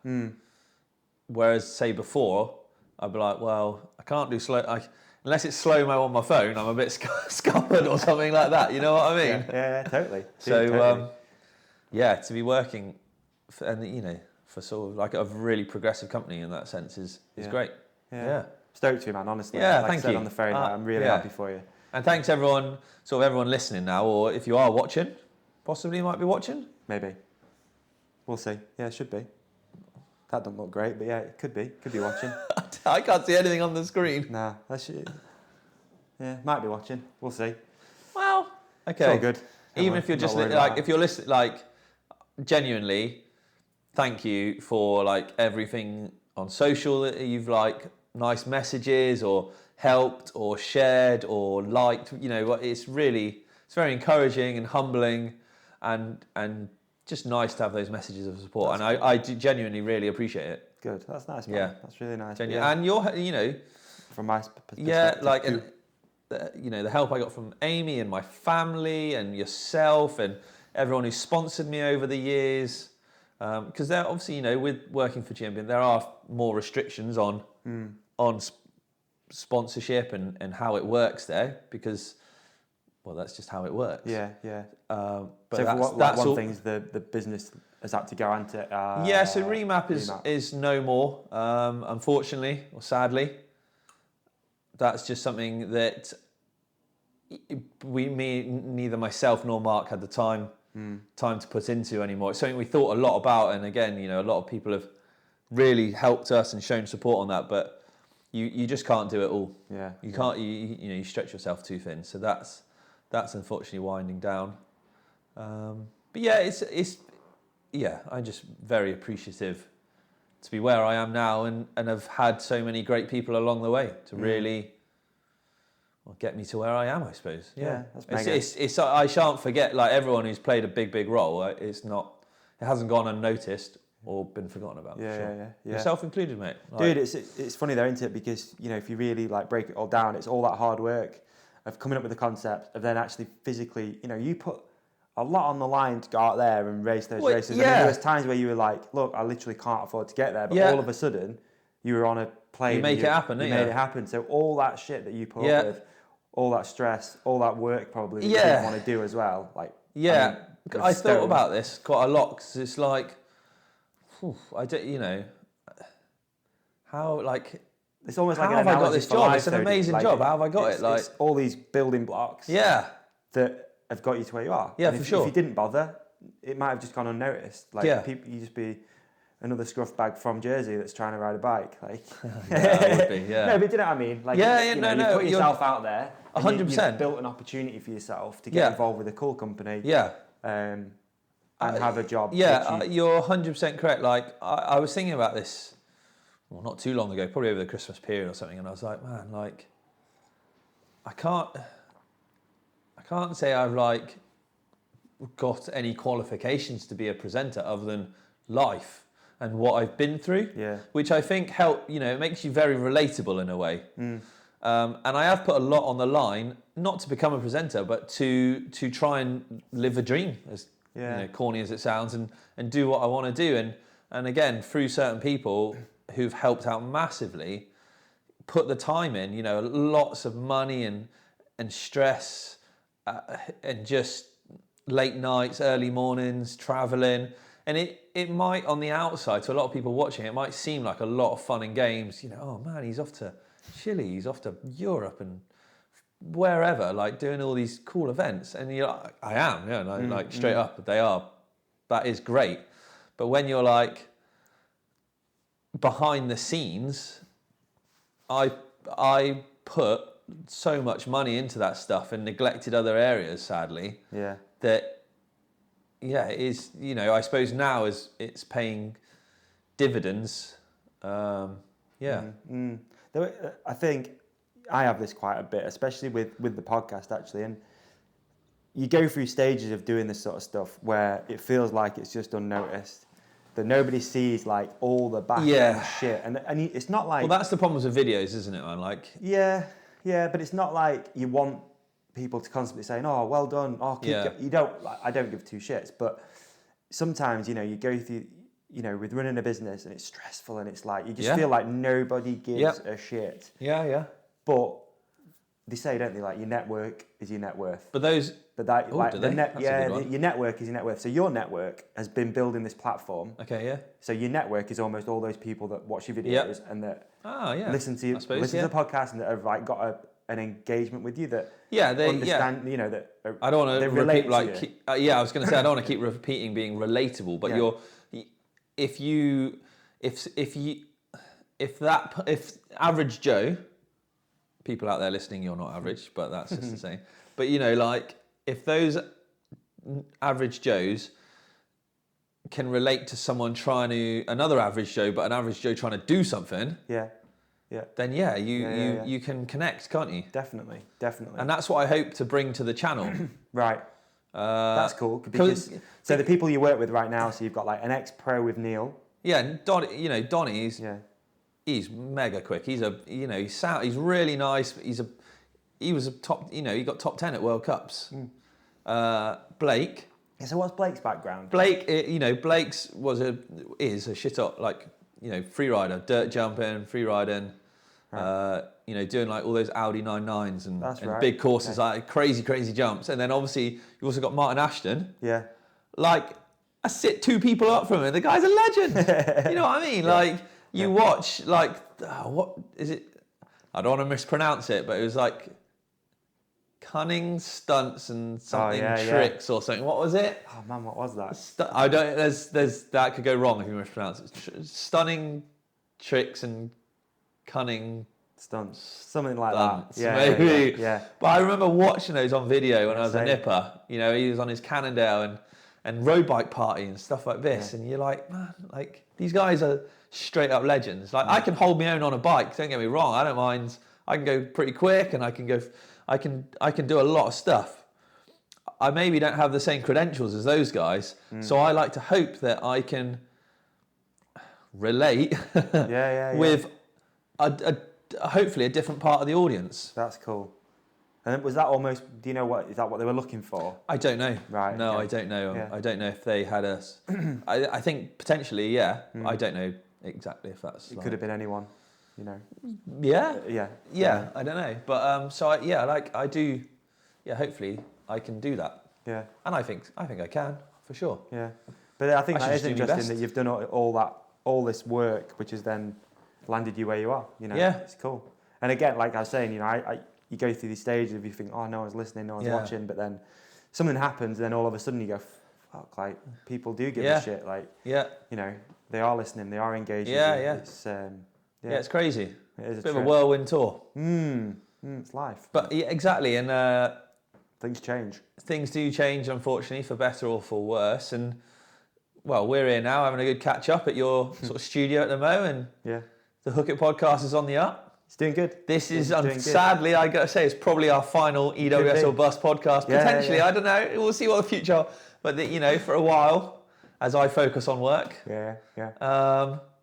Whereas, say before, I'd be like, well, I can't do unless it's slow-mo on my phone, I'm a bit scuppered or something like that. You know what I mean? Yeah, totally. So, totally. to be working for sort of like a really progressive company in that sense is great. Yeah. Stoked for you, man, honestly. Yeah, like thank I said you. on the phone, I'm really happy for you. And thanks everyone listening now, or if you are watching, possibly you might be watching. Maybe. We'll see. Yeah, it should be. That doesn't look great, but yeah, it could be. Could be watching. I can't see anything on the screen. Nah, that should. Yeah, might be watching. We'll see. Well, okay. It's all good. Even if you're just like, if you're listening, like, genuinely, thank you for like everything on social that you've like nice messages or helped or shared or liked. You know, it's very encouraging and humbling, and just nice to have those messages of support. And I do genuinely really appreciate it. Good. That's nice, man. Yeah. That's really nice. Yeah. And you're, you know, from my perspective. yeah, like, too. and, you know, the help I got from Amy and my family and yourself and everyone who sponsored me over the years. Because there, obviously, you know, with working for GMBN, there are more restrictions on sponsorship and how it works there because, well, that's just how it works. Yeah, yeah. But So that's one all. thing's the business has had to go into. Yeah, so Remap is no more, unfortunately or sadly. That's just something that neither myself nor Mark had the time to put into anymore. It's something we thought a lot about, and again, you know, a lot of people have really helped us and shown support on that, but you just can't do it all. Yeah, you can't. You stretch yourself too thin. So that's unfortunately winding down. But yeah, it's I'm just very appreciative to be where I am now and have had so many great people along the way to really get me to where I am, I suppose. Yeah, that's mega. It's I shan't forget, like, everyone who's played a big role. It hasn't gone unnoticed or been forgotten about. Yeah. Yourself included, mate. Dude, it's funny though, isn't it? Because, you know, if you really like break it all down, it's all that hard work of coming up with the concept, of then actually physically, you know, you put a lot on the line to go out there and race those races. Yeah. I mean, there was times where you were like, look, I literally can't afford to get there, but all of a sudden you were on a plane. You make it happen, you don't made you? it happen. So all that shit that you put up with, all that stress, all that work probably that you didn't want to do as well. Like, yeah, I thought stone. about this quite a lot because it's like, I don't, you know, how, like, it's almost how like have an I got analogy this for job? life, It's an though, amazing like, job. How have I got it? Like, it's all these building blocks. yeah, That have got you to where you are. Yeah, and for if, sure. If you didn't bother, it might have just gone unnoticed. Like, people, you just be another scruff bag from Jersey that's trying to ride a bike. Like, yeah, it would be, yeah. No, but do you know what I mean? Like, you put yourself out there. 100%. You've built an opportunity for yourself to get involved with a cool company. Yeah. And have a job. Yeah, you're 100% correct. Like, I was thinking about this, well, not too long ago, probably over the Christmas period or something, and I was like, man, like, I can't say I've like got any qualifications to be a presenter other than life and what I've been through. Yeah. Which I think it makes you very relatable in a way. And I have put a lot on the line, not to become a presenter, but to try and live a dream, as corny as it sounds, and do what I want to do. And again, through certain people who've helped out massively, put the time in, you know, lots of money and stress and just late nights, early mornings, traveling. And it might, on the outside, to a lot of people watching, it might seem like a lot of fun and games. You know, oh man, he's off to Chile, he's off to Europe and wherever, like doing all these cool events. And you're like, I am, yeah, like straight up, they are. That is great. But when you're like behind the scenes, I put so much money into that stuff and neglected other areas, sadly. Yeah. That, it is, you know, I suppose now as it's paying dividends, I think I have this quite a bit, especially with the podcast, actually. And you go through stages of doing this sort of stuff where it feels like it's just unnoticed, that nobody sees like all the back end shit. And it's not like... Well, that's the problems with videos, isn't it, man? Like... Yeah, but it's not like you want people to constantly saying, oh, well done, you don't... Like, I don't give two shits, but sometimes, you know, you go through... You know, with running a business and it's stressful and it's like, you just feel like nobody gives a shit. Yeah. But they say, don't they, like, your network is your net worth. But those... But that, Ooh, like, do the they? net, That's a good one. your network is your net worth. So your network has been building this platform. Okay, yeah. So your network is almost all those people that watch your videos and that listen to the podcast and that have like got an engagement with you, that they understand, you know, that I don't want to relate repeat to you. I was going to say I don't want to keep repeating being relatable, but if average Joe people out there listening, you're not average, but that's just the same. But you know, like if those average Joes can relate to someone another average Joe, but an average Joe trying to do something, Yeah. then you can connect, can't you? Definitely. And that's what I hope to bring to the channel. Right. That's cool. Because so the people you work with right now, so you've got like an ex-pro with Neil. Yeah, and Donny, he's mega quick. He's really nice. He was a top, he got top 10 at World Cups. Blake. Yeah, so what's Blake's background? Blake's is a shit up, like, free rider, dirt jumping, free riding, right. Doing like all those Audi 99s and big courses, like crazy jumps. And then obviously you've also got Martin Ashton. Yeah. Like, I sit 2 people up from him. The guy's a legend. You know what I mean? Yeah. Like, you watch, like, what is it? I don't want to mispronounce it, but it was like cunning stunts and something tricks or something. What was it? Oh man, what was that? There's that could go wrong if you mispronounce it. Stunning tricks and cunning stunts, something like stunts, that. Maybe. Yeah. But I remember watching those on video when I was a nipper. He was on his Cannondale and road bike party and stuff like this, and you're like, man, like these guys are straight up legends. Like I can hold my own on a bike. Don't get me wrong. I don't mind. I can go pretty quick, and I can do a lot of stuff. I maybe don't have the same credentials as those guys, so I like to hope that I can relate with hopefully a different part of the audience. That's cool. And was that almost? Do you know is that what they were looking for? I don't know. Right. No, okay. I don't know. Yeah. I don't know if they had us. I think potentially, yeah. I don't know exactly if that's. It could have been anyone, Yeah. Yeah. I don't know, but I do. Yeah, hopefully I can do that. Yeah. And I think I can for sure. Yeah. But I think that is interesting that you've done all this work, which has then landed you where you are. Yeah. It's cool. And again, like I was saying, you go through these stages of you think, oh, no one's listening, no one's watching, but then something happens, and then all of a sudden you go, fuck, like people do give a shit, like they are listening, they are engaging. It's crazy. It is a bit of a whirlwind tour. It's life. But yeah, exactly, and things change. Things do change, unfortunately, for better or for worse. And well, we're here now having a good catch up at your sort of studio at the moment. And the Hook It podcast is on the up. It's doing good. This is, sadly, I got to say, it's probably our final EWSorBUST podcast. Potentially, I don't know. We'll see what the future. But for a while, as I focus on work. Yeah.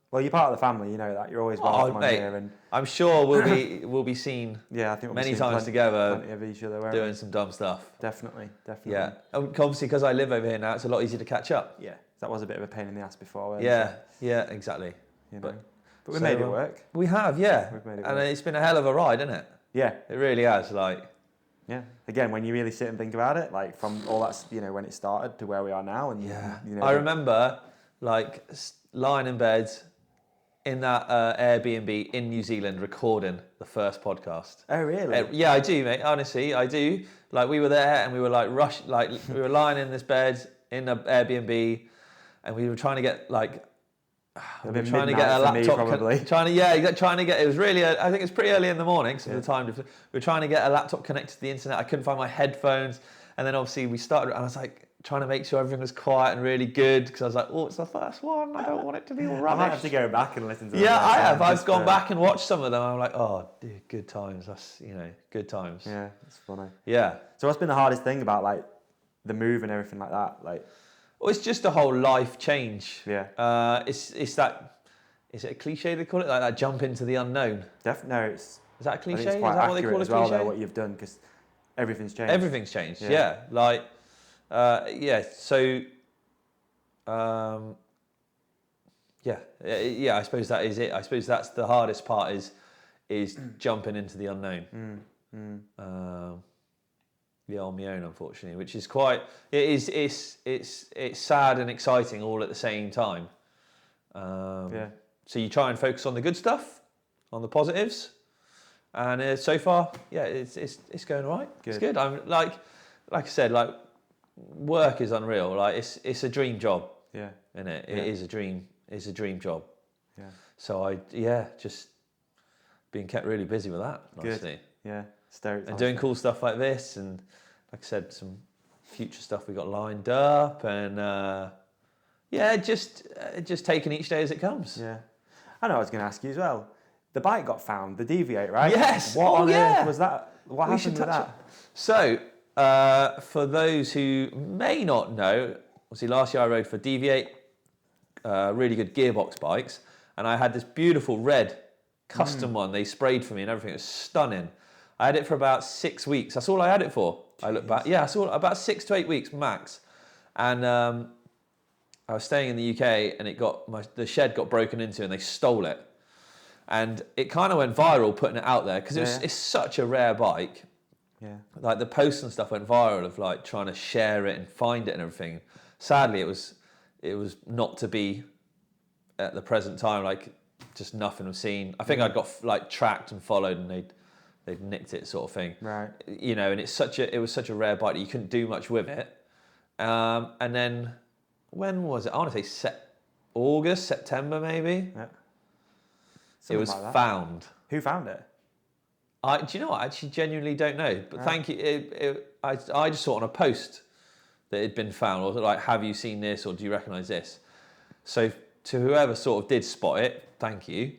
Well, you're part of the family. You know that. You're always welcome on here, and I'm sure we'll be seen. Yeah, I think many times together, plenty of each other, doing some dumb stuff. Definitely. Yeah, obviously because I live over here now, it's a lot easier to catch up. Yeah, that was a bit of a pain in the ass before. Yeah, exactly. But we made it work. We have, yeah. We've made it and work. It's been a hell of a ride, isn't it? Yeah. It really has, like. Yeah. Again, when you really sit and think about it, like from all that, when it started to where we are now, and I remember like lying in bed in that Airbnb in New Zealand recording the first podcast. Oh really? Yeah, I do, mate. Honestly, I do. Like we were there and we were like we were lying in this bed in the Airbnb, and we were trying to get like. We were trying to get a laptop. Trying to get. It was really. I think it's pretty early in the morning. So the time we were trying to get a laptop connected to the internet. I couldn't find my headphones, and then obviously we started. And I was like trying to make sure everything was quiet and really good because I was like, oh, it's the first one. I don't want it to be all rubbish. I might have to go back and listen to them. Yeah, I have. I've gone back and watched some of them. I'm like, oh, dude, good times. That's good times. Yeah, it's funny. Yeah. So what's been the hardest thing about like the move and everything like that? Like. Well, it's just a whole life change. Yeah. It's that. Is it a cliche they call it? Like that jump into the unknown. No, it's. Is that a cliche? It's quite is that what they accurate call as a well, cliche? though, what you've done, because everything's changed. Everything's changed. Yeah. Like. So. I suppose that is it. I suppose that's the hardest part is jumping into the unknown. On my own, unfortunately, which is quite. It's sad and exciting all at the same time. So you try and focus on the good stuff, on the positives, and so far, it's going all right. Good. It's good. I'm like I said, like work is unreal. Like it's a dream job. Yeah. Isn't it? It is a dream. It's a dream job. Yeah. So just being kept really busy with that. Honestly. Yeah, stoked. And doing cool stuff like this, and like I said, some future stuff we got lined up, and just taking each day as it comes. Yeah. I know I was going to ask you as well. The bike got found, the Deviate, right? Yes. What on yeah. earth was that? What We happened should with touch that? So, for those who may not know, obviously last year I rode for Deviate, really good gearbox bikes, and I had this beautiful red custom one they sprayed for me and everything. It was stunning. I had it for about 6 weeks. That's all I had it for. I look back. Yeah, I saw about 6 to 8 weeks max. And I was staying in the UK, and the shed got broken into, and they stole it. And it kind of went viral putting it out there because it's such a rare bike. Yeah. Like the posts and stuff went viral of like trying to share it and find it and everything. Sadly, it was not to be at the present time. Like just nothing was seen. I think I got like tracked and followed, and they'd nicked it, sort of thing. Right. You know, and it was such a rare bike that you couldn't do much with it. And then when was it? I want to say August, September maybe. Yeah. It was like that. found. Who found it? Do you know what? I actually genuinely don't know. But thank you. I just saw on a post that it had been found, or like, have you seen this, or do you recognise this? So to whoever sort of did spot it, thank you.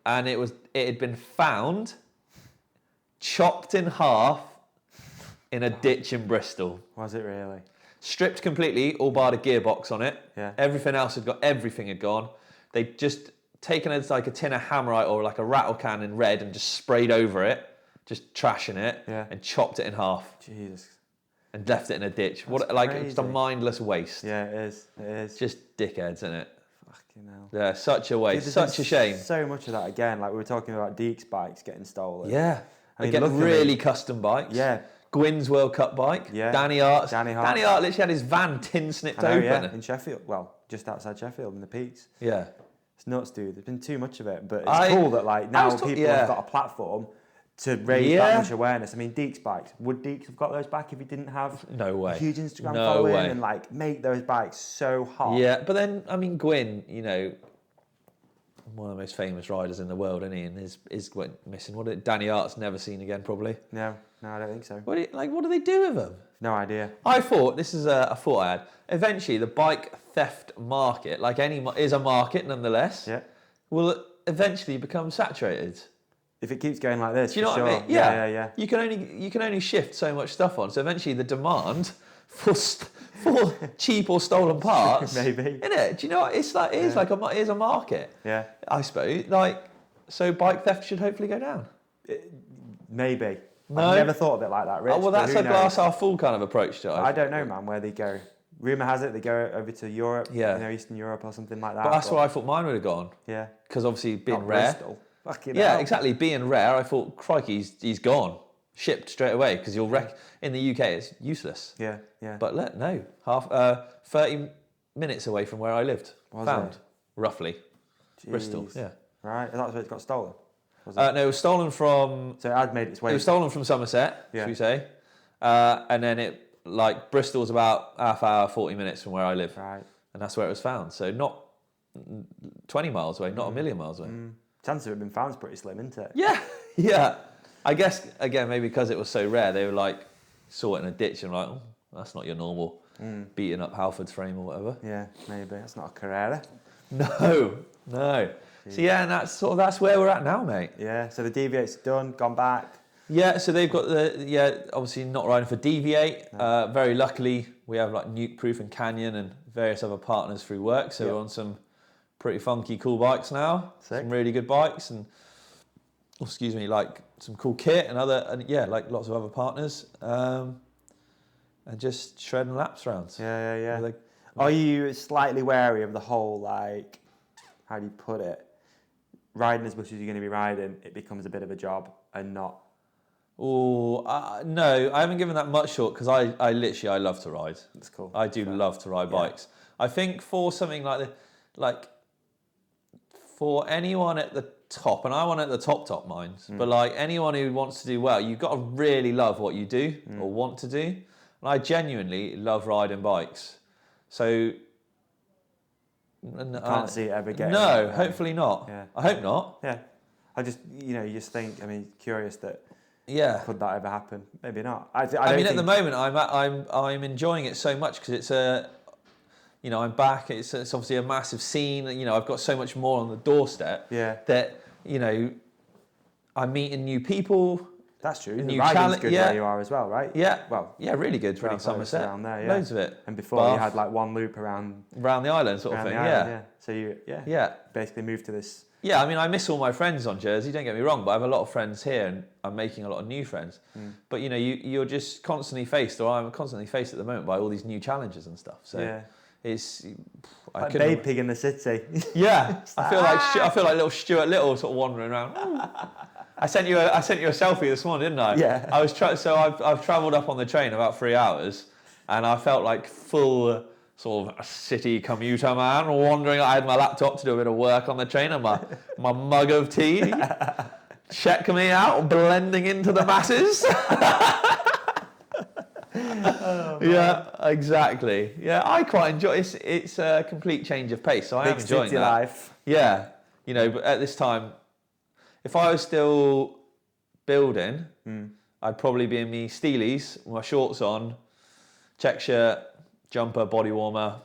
And it had been found, chopped in half, in a ditch in Bristol. Was it really? Stripped completely, all bar the gearbox on it. Yeah. Everything had gone. They'd just taken like a tin of Hammerite or like a rattle can in red and just sprayed over it, just trashing it, and chopped it in half. Jesus. And left it in a ditch. That's Just a mindless waste. Yeah, it is. It is. Just dickheads, isn't it? Fucking hell. Yeah, such a waste, Dude, such a shame. So much of that again. Like we were talking about Deke's bikes getting stolen. Yeah. I mean, They get luckily- really custom bikes. Yeah. Gwyn's World Cup bike. Yeah. Danny Hart Danny Hart literally had his van tin snipped I know, open. yeah, in Sheffield. Well, just outside Sheffield in the Peaks. Yeah. It's nuts, dude. There's been too much of it, but it's I- cool that like I now was people have got a platform to raise that much awareness. I mean, Deke's bikes. Would Deeks have got those back if he didn't have No way. a huge Instagram No following way. and like make those bikes so hot? Yeah, but then, I mean, Gwyn, you know, one of the most famous riders in the world, isn't he? And is went missing. Danny Hart's never seen again, probably. No, I don't think so. What do they do with them? No idea. I thought, this is a thought I had, eventually the bike theft market, like is a market nonetheless, Yeah. will eventually become saturated. If it keeps going like this, Do you know for what I sure. mean? Yeah. You can only shift so much stuff on, so eventually the demand for cheap or stolen parts, Maybe. isn't it? Do you know what? It is a market. Yeah. I suppose. So bike theft should hopefully go down. Maybe. No? I've never thought of it like that, Rich. Oh, well, but that's who a glass knows? half full kind of approach to it. I don't know, man, where they go. Rumour has it they go over to Europe, Eastern Europe or something like that. But that's where I thought mine would have gone. Yeah. Because obviously being Not rare. Bristol. Fucking Yeah, hell. exactly. Being rare, I thought, crikey, he's gone. Shipped straight away, because in the UK it's useless. Yeah. But no, 30 minutes away from where I lived. Was found, it? roughly. Bristol, Jeez. yeah. Right, and that's where it got stolen. Was it? No, it was stolen from... So it had made its way. It was stolen from Somerset, Yeah. should we say. And then Bristol's about half hour, 40 minutes from where I live. Right. And that's where it was found. So not 20 miles away, not a million miles away. Chance of it being found is pretty slim, isn't it? Yeah. I guess, again, maybe because it was so rare, they were saw it in a ditch and oh, that's not your normal beating up Halford's frame or whatever. Yeah, maybe. That's not a Carrera. No. So yeah, and that's where we're at now, mate. Yeah, so the Deviate's done, gone back. Yeah, so they've got obviously not riding for Deviate. Very luckily, we have Nuke Proof and Canyon and various other partners through work. So we're on some pretty funky, cool bikes now. Sick. Some really good bikes and, some cool kit and lots of other partners. And just shredding laps rounds. Yeah. Are you slightly wary of the whole, how do you put it? Riding as much as you're going to be riding, it becomes a bit of a job and not. Oh, no, I haven't given that much thought because I love to ride. That's cool. I do love to ride bikes. I think for something for anyone at the top, and I want at the top minds, but anyone who wants to do well, you've got to really love what you do or want to do. And I genuinely love riding bikes. So Can't see it ever getting. No, hopefully not. Yeah. I hope not. Yeah. I just, you just think, curious that Yeah. Could that ever happen? Maybe not. I I mean, don't at the moment, I'm enjoying it so much because it's I'm back. It's obviously a massive scene. I've got so much more on the doorstep. Yeah. That I'm meeting new people. That's true. The New riding's challenge. good Yeah. where you are as well, right? Yeah. Well, yeah, really good pretty around close Somerset. around there, yeah. Loads of it. And before you Bath, had like one loop around the island sort of the thing. island, Yeah. So you Yeah. basically moved to this. Yeah, I mean, I miss all my friends on Jersey, don't get me wrong, but I have a lot of friends here and I'm making a lot of new friends. But, you're just constantly faced, or I'm constantly faced at the moment by all these new challenges and stuff. So Yeah. it's... Like Babe Pig in the city. Yeah, I feel like little Stuart Little sort of wandering around. I sent you a selfie this morning, didn't I? Yeah. I've travelled up on the train about 3 hours, and I felt like full sort of city commuter man, wandering. I had my laptop to do a bit of work on the train, and my mug of tea. Check me out, blending into the masses. Yeah, exactly. Yeah, I quite enjoy it. It's a complete change of pace, so I am Big enjoying city that. life. Yeah, but at this time, if I was still building, I'd probably be in me Steelies, my shorts on, check shirt, jumper, body warmer,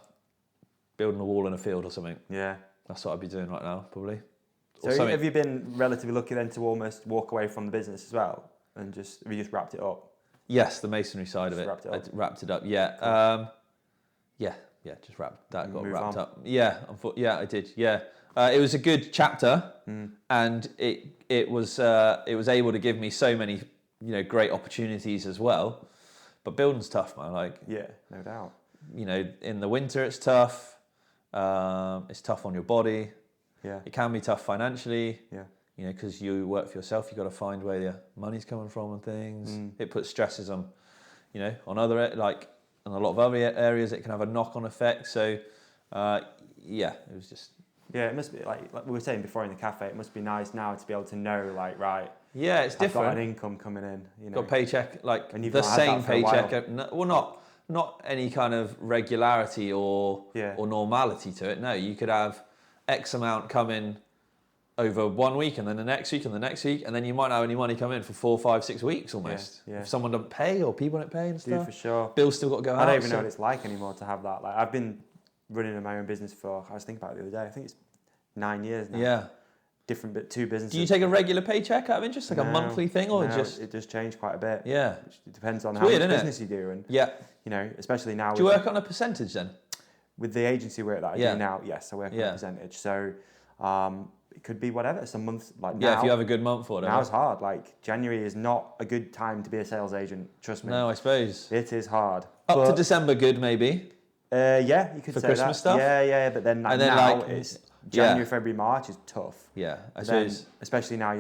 building a wall in a field or something. Yeah. That's what I'd be doing right now, probably. Or So something. have you been relatively lucky then to almost walk away from the business as well, and have you just wrapped it up? Yes, the masonry side of Just it. wrapped it up. I wrapped it up. Yeah. Just wrapped that. Got Move wrapped on. up. Yeah. I did. Yeah. It was a good chapter, and it was able to give me so many great opportunities as well. But building's tough, man. Like, Yeah, no doubt. in the winter it's tough. It's tough on your body. Yeah. It can be tough financially. Yeah. Because you work for yourself, you've got to find where your money's coming from and things. It puts stresses on, on other, on a lot of other areas. It can have a knock-on effect. So, it was just... Yeah, it must be like we were saying before in the cafe. It must be nice now to be able to know, like, right. Yeah, it's different. I've got an income coming in. Got a paycheck, And you've the not had same that for a while. paycheck. Not any kind of regularity or normality to it. No, you could have X amount come in over 1 week, and then the next week, and the next week, and then you might not have any money come in for 4, 5, 6 weeks almost. Yeah. If someone doesn't pay or people don't pay and Do stuff. for sure. Bills still got to go out. I don't even know what it's like anymore to have that. Like, I've been running my own business for, I was thinking about it the other day, I think it's 9 years now. Yeah. Two businesses. Do you take a regular paycheck out of interest, like a monthly thing, or just... It does change quite a bit. Yeah. It depends on It's how weird, much isn't it? business you do, and Yeah. especially now. Do you work on a percentage then? With the agency work that I Yeah. do now? Yes, I work on a percentage. So it could be whatever. Some months like now. Yeah, if you have a good month or whatever. Now it's hard. Like, January is not a good time to be a sales agent. Trust me. No, I suppose. It is hard. Up to December, good maybe. Yeah, you could For say Christmas that. stuff? Yeah, but then, And then, now like, it's yeah. January, February, March is tough. Yeah, I Then, suppose. especially now,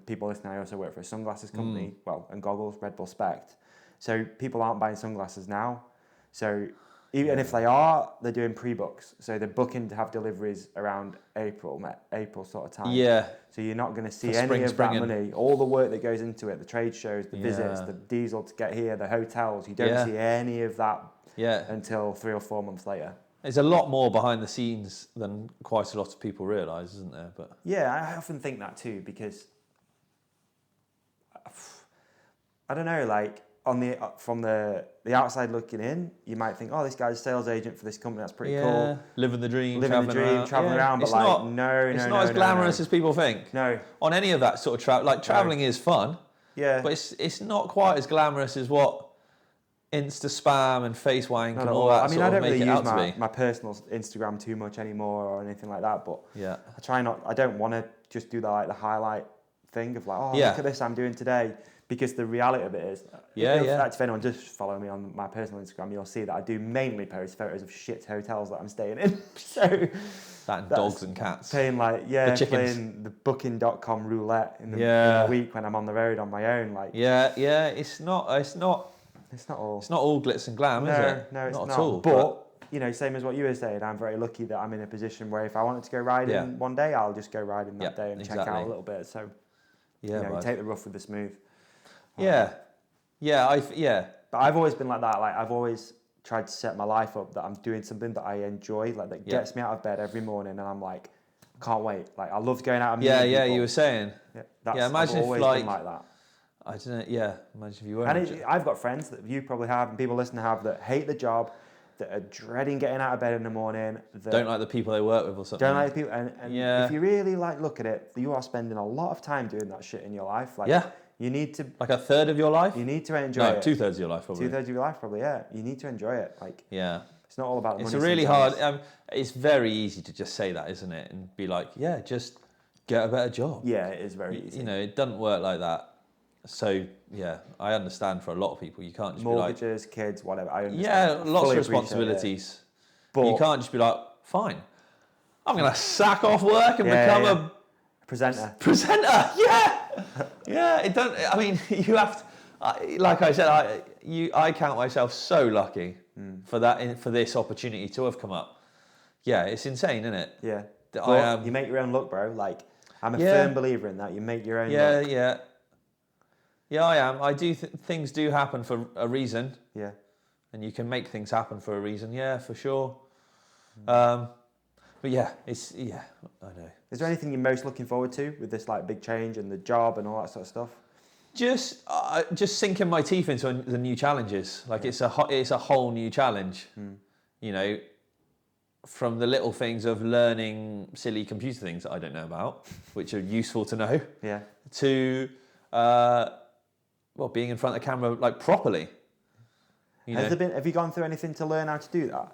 people listening, I also work for a sunglasses company, and goggles, Red Bull Spect. So people aren't buying sunglasses now. So even if they are, they're doing pre-books. So they're booking to have deliveries around April sort of time. Yeah. So you're not going to see For any of spring that money, all the work that goes into it, the trade shows, the visits, Yeah. the diesel to get here, the hotels. You don't Yeah. see any of that Yeah. until 3 or 4 months later. There's a lot more behind the scenes than quite a lot of people realise, isn't there? But Yeah, I often think that too, because I don't know, like from the outside looking in, you might think, oh, this guy's a sales agent for this company, that's pretty cool. living the dream, Living the dream, travelling around, but It's like, not, no, it's not as glamorous as people think. No. On any of that sort of travel, like travelling is fun, Yeah. but it's not quite as glamorous as what Insta spam and face wank Not and at all all. that I mean, sort I of don't make really it use out to be. my personal Instagram too much anymore or anything like that, but Yeah. I don't want to just do the highlight thing of like, oh, Yeah. look at this I'm doing today, because the reality of it is, if anyone does follow me on my personal Instagram, you'll see that I do mainly post photos of shit hotels that I'm staying in. So That and that's dogs and cats. playing The chickens. playing the booking.com roulette in the week when I'm on the road on my own. Like, Yeah, it's not it's not all. It's not all glitz and glam, is it? No, it's not. at all. But same as what you were saying, I'm very lucky that I'm in a position where if I wanted to go riding one day, I'll just go riding that day and check out a little bit. So you take the rough with the smooth. Yeah. But I've always been like that. Like, I've always tried to set my life up that I'm doing something that I enjoy, like that gets me out of bed every morning, and I'm like, can't wait. Like, I love going out and meeting people. You were saying. Imagine imagine I've if always been like that. I don't know. Yeah, imagine if you And weren't. I've got friends that you probably have, and people listening have, that hate the job, that are dreading getting out of bed in the morning. That Don't like the people they work with or something. don't like people. And Yeah. if you really like look at it, you are spending a lot of time doing that shit in your life. Like, Yeah. you need to. Like a third of your life? You need to enjoy No, it. 2/3 of your life probably. 2/3 of your life, probably. Yeah, you need to enjoy it. Like, Yeah. it's not all about the It's money. a really sometimes. hard. It's very easy to just say that, isn't it? And be like, yeah, just get a better job. Yeah, it is very easy. You know, it doesn't work like that. So yeah, I understand for a lot of people, you can't just Mortgages, kids, whatever. I be like, understand. yeah, lots Fully of appreciate it. responsibilities. But You can't just be like, fine, I'm gonna sack off work and become a presenter. presenter. Yeah, yeah. It don't. I mean, you have to. Like I said, I count myself so lucky for that for this opportunity to have come up. Yeah, it's insane, isn't it? Yeah. That But I am. you make your own luck, bro. Like, I'm a Yeah. firm believer in that. You make your own Yeah, luck. yeah. Yeah, I am. I do. Things do happen for a reason, Yeah. and you can make things happen for a reason. Yeah, for sure. But yeah, I know. Is there anything you're most looking forward to with this like big change and the job and all that sort of stuff? Just sinking my teeth into the new challenges. Like it's a whole new challenge. You know, from the little things of learning silly computer things that I don't know about, which are useful to know, Yeah. to being in front of the camera like properly. You know? Have you gone through anything to learn how to do that?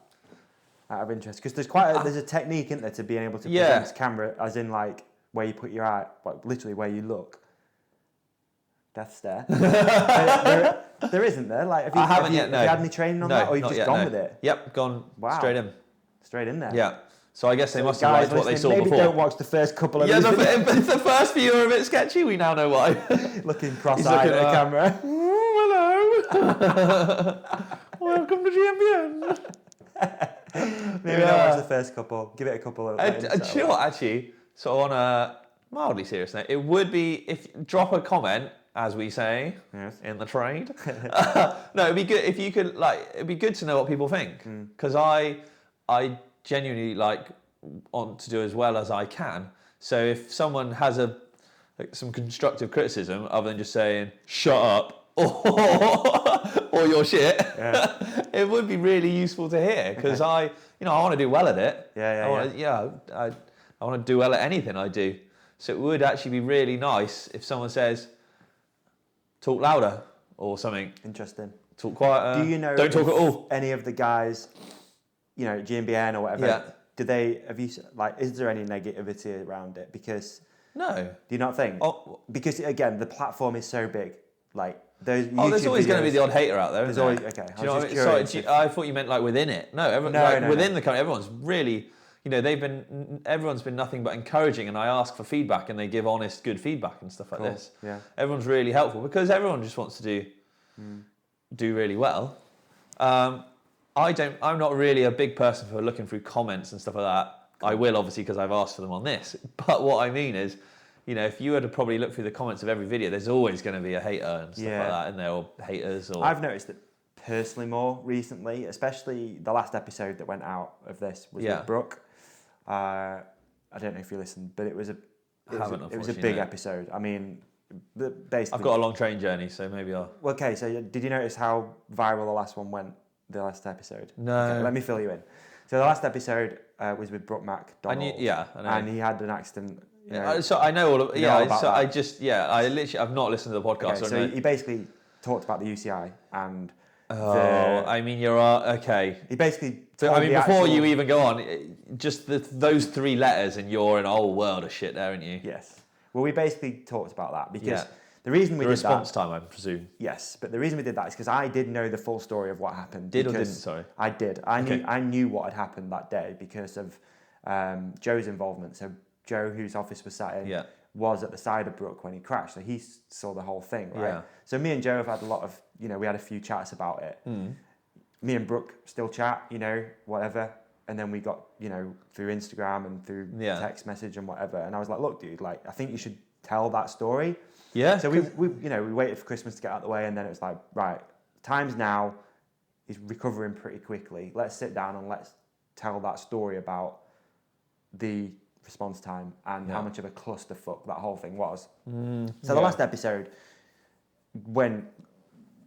Out of interest, because there's a technique, isn't there, to being able to present this camera, as in like where you put your eye, like literally where you look. Death stare. there isn't there. Like, I haven't yet. Have No. you had any training on that, or you've not just yet, gone no. with it? Yep, gone Wow. straight in. there. Yeah. So I guess they must have Guys liked what they listening, saw maybe before. don't watch the first couple of Yeah, these videos. if the first few are a bit sketchy, we now know why. looking cross-eyed looking at the like- camera. Oh, hello. Welcome to GMBN. Maybe don't watch the first couple. Give it a couple of. Do you know what, actually, sort of on a mildly serious note, it would be, drop a comment, as we say, Yes. in the trade. No, it'd be good if you could, it'd be good to know what people think. Because I genuinely, want to do as well as I can. So if someone has some constructive criticism, other than just saying, shut up, or your shit, it would be really useful to hear, because I want to do well at it. I want to do well at anything I do. So it would actually be really nice if someone says, talk louder or something. Interesting. Talk quieter. Do you know? Don't talk if at all. Any of the guys, GMBN or whatever. Yeah. Is there any negativity around it? Because No. do you not think? Oh, Because again, the platform is so big. Like those. there's YouTube always going to be videos- the odd hater out there. There's Isn't always there? okay. Do you know I what was I just mean? curious. I thought you meant like within it. No, No, within no. the company, everyone's really, everyone's been nothing but encouraging, and I ask for feedback, and they give honest, good feedback and stuff like Cool. this. Yeah. Everyone's really helpful because everyone just wants to do really well. I'm not really a big person for looking through comments and stuff like that. I will obviously because I've asked for them on this. But what I mean is, if you were to probably look through the comments of every video, there's always going to be a hater and stuff like that in there, or haters. Or I've noticed it personally more recently, especially the last episode that went out of this was with Brooke. I don't know if you listened, but it was a big unfortunately, no. episode. I mean, basically, I've got a long train journey, so maybe I'll. Well, okay, so did you notice how viral the last one went? The last episode. No. Okay, let me fill you in. So the last episode was with Brooke MacDonald. I know. And he had an accident. So I know all of. you know all about that. I just. I literally. I've not listened to the podcast. Okay, so he basically talked about the UCI and. I mean, you're okay. He basically. So, told I mean, the before actual- you even go on, just those three letters, and you're in a whole world of shit there, aren't you? Yes. Well, we basically talked about that because Yeah. the reason we The did response that. time, I presume. Yes, but the reason we did that is because I did know the full story of what happened. Did or because didn't? Sorry. I did. I knew what had happened that day because of Joe's involvement. So Joe, whose office was sat in, was at the side of Brooke when he crashed. So he saw the whole thing, right? Yeah. So me and Joe have had a lot of, we had a few chats about it. Me and Brooke still chat, whatever. And then we got, through Instagram and through text message and whatever. And I was like, look, dude, I think you should tell that story. Yeah. So we waited for Christmas to get out of the way, and then it was like, right, time's now. He's recovering pretty quickly. Let's sit down and let's tell that story about the response time and how much of a clusterfuck that whole thing was. So the last episode, when,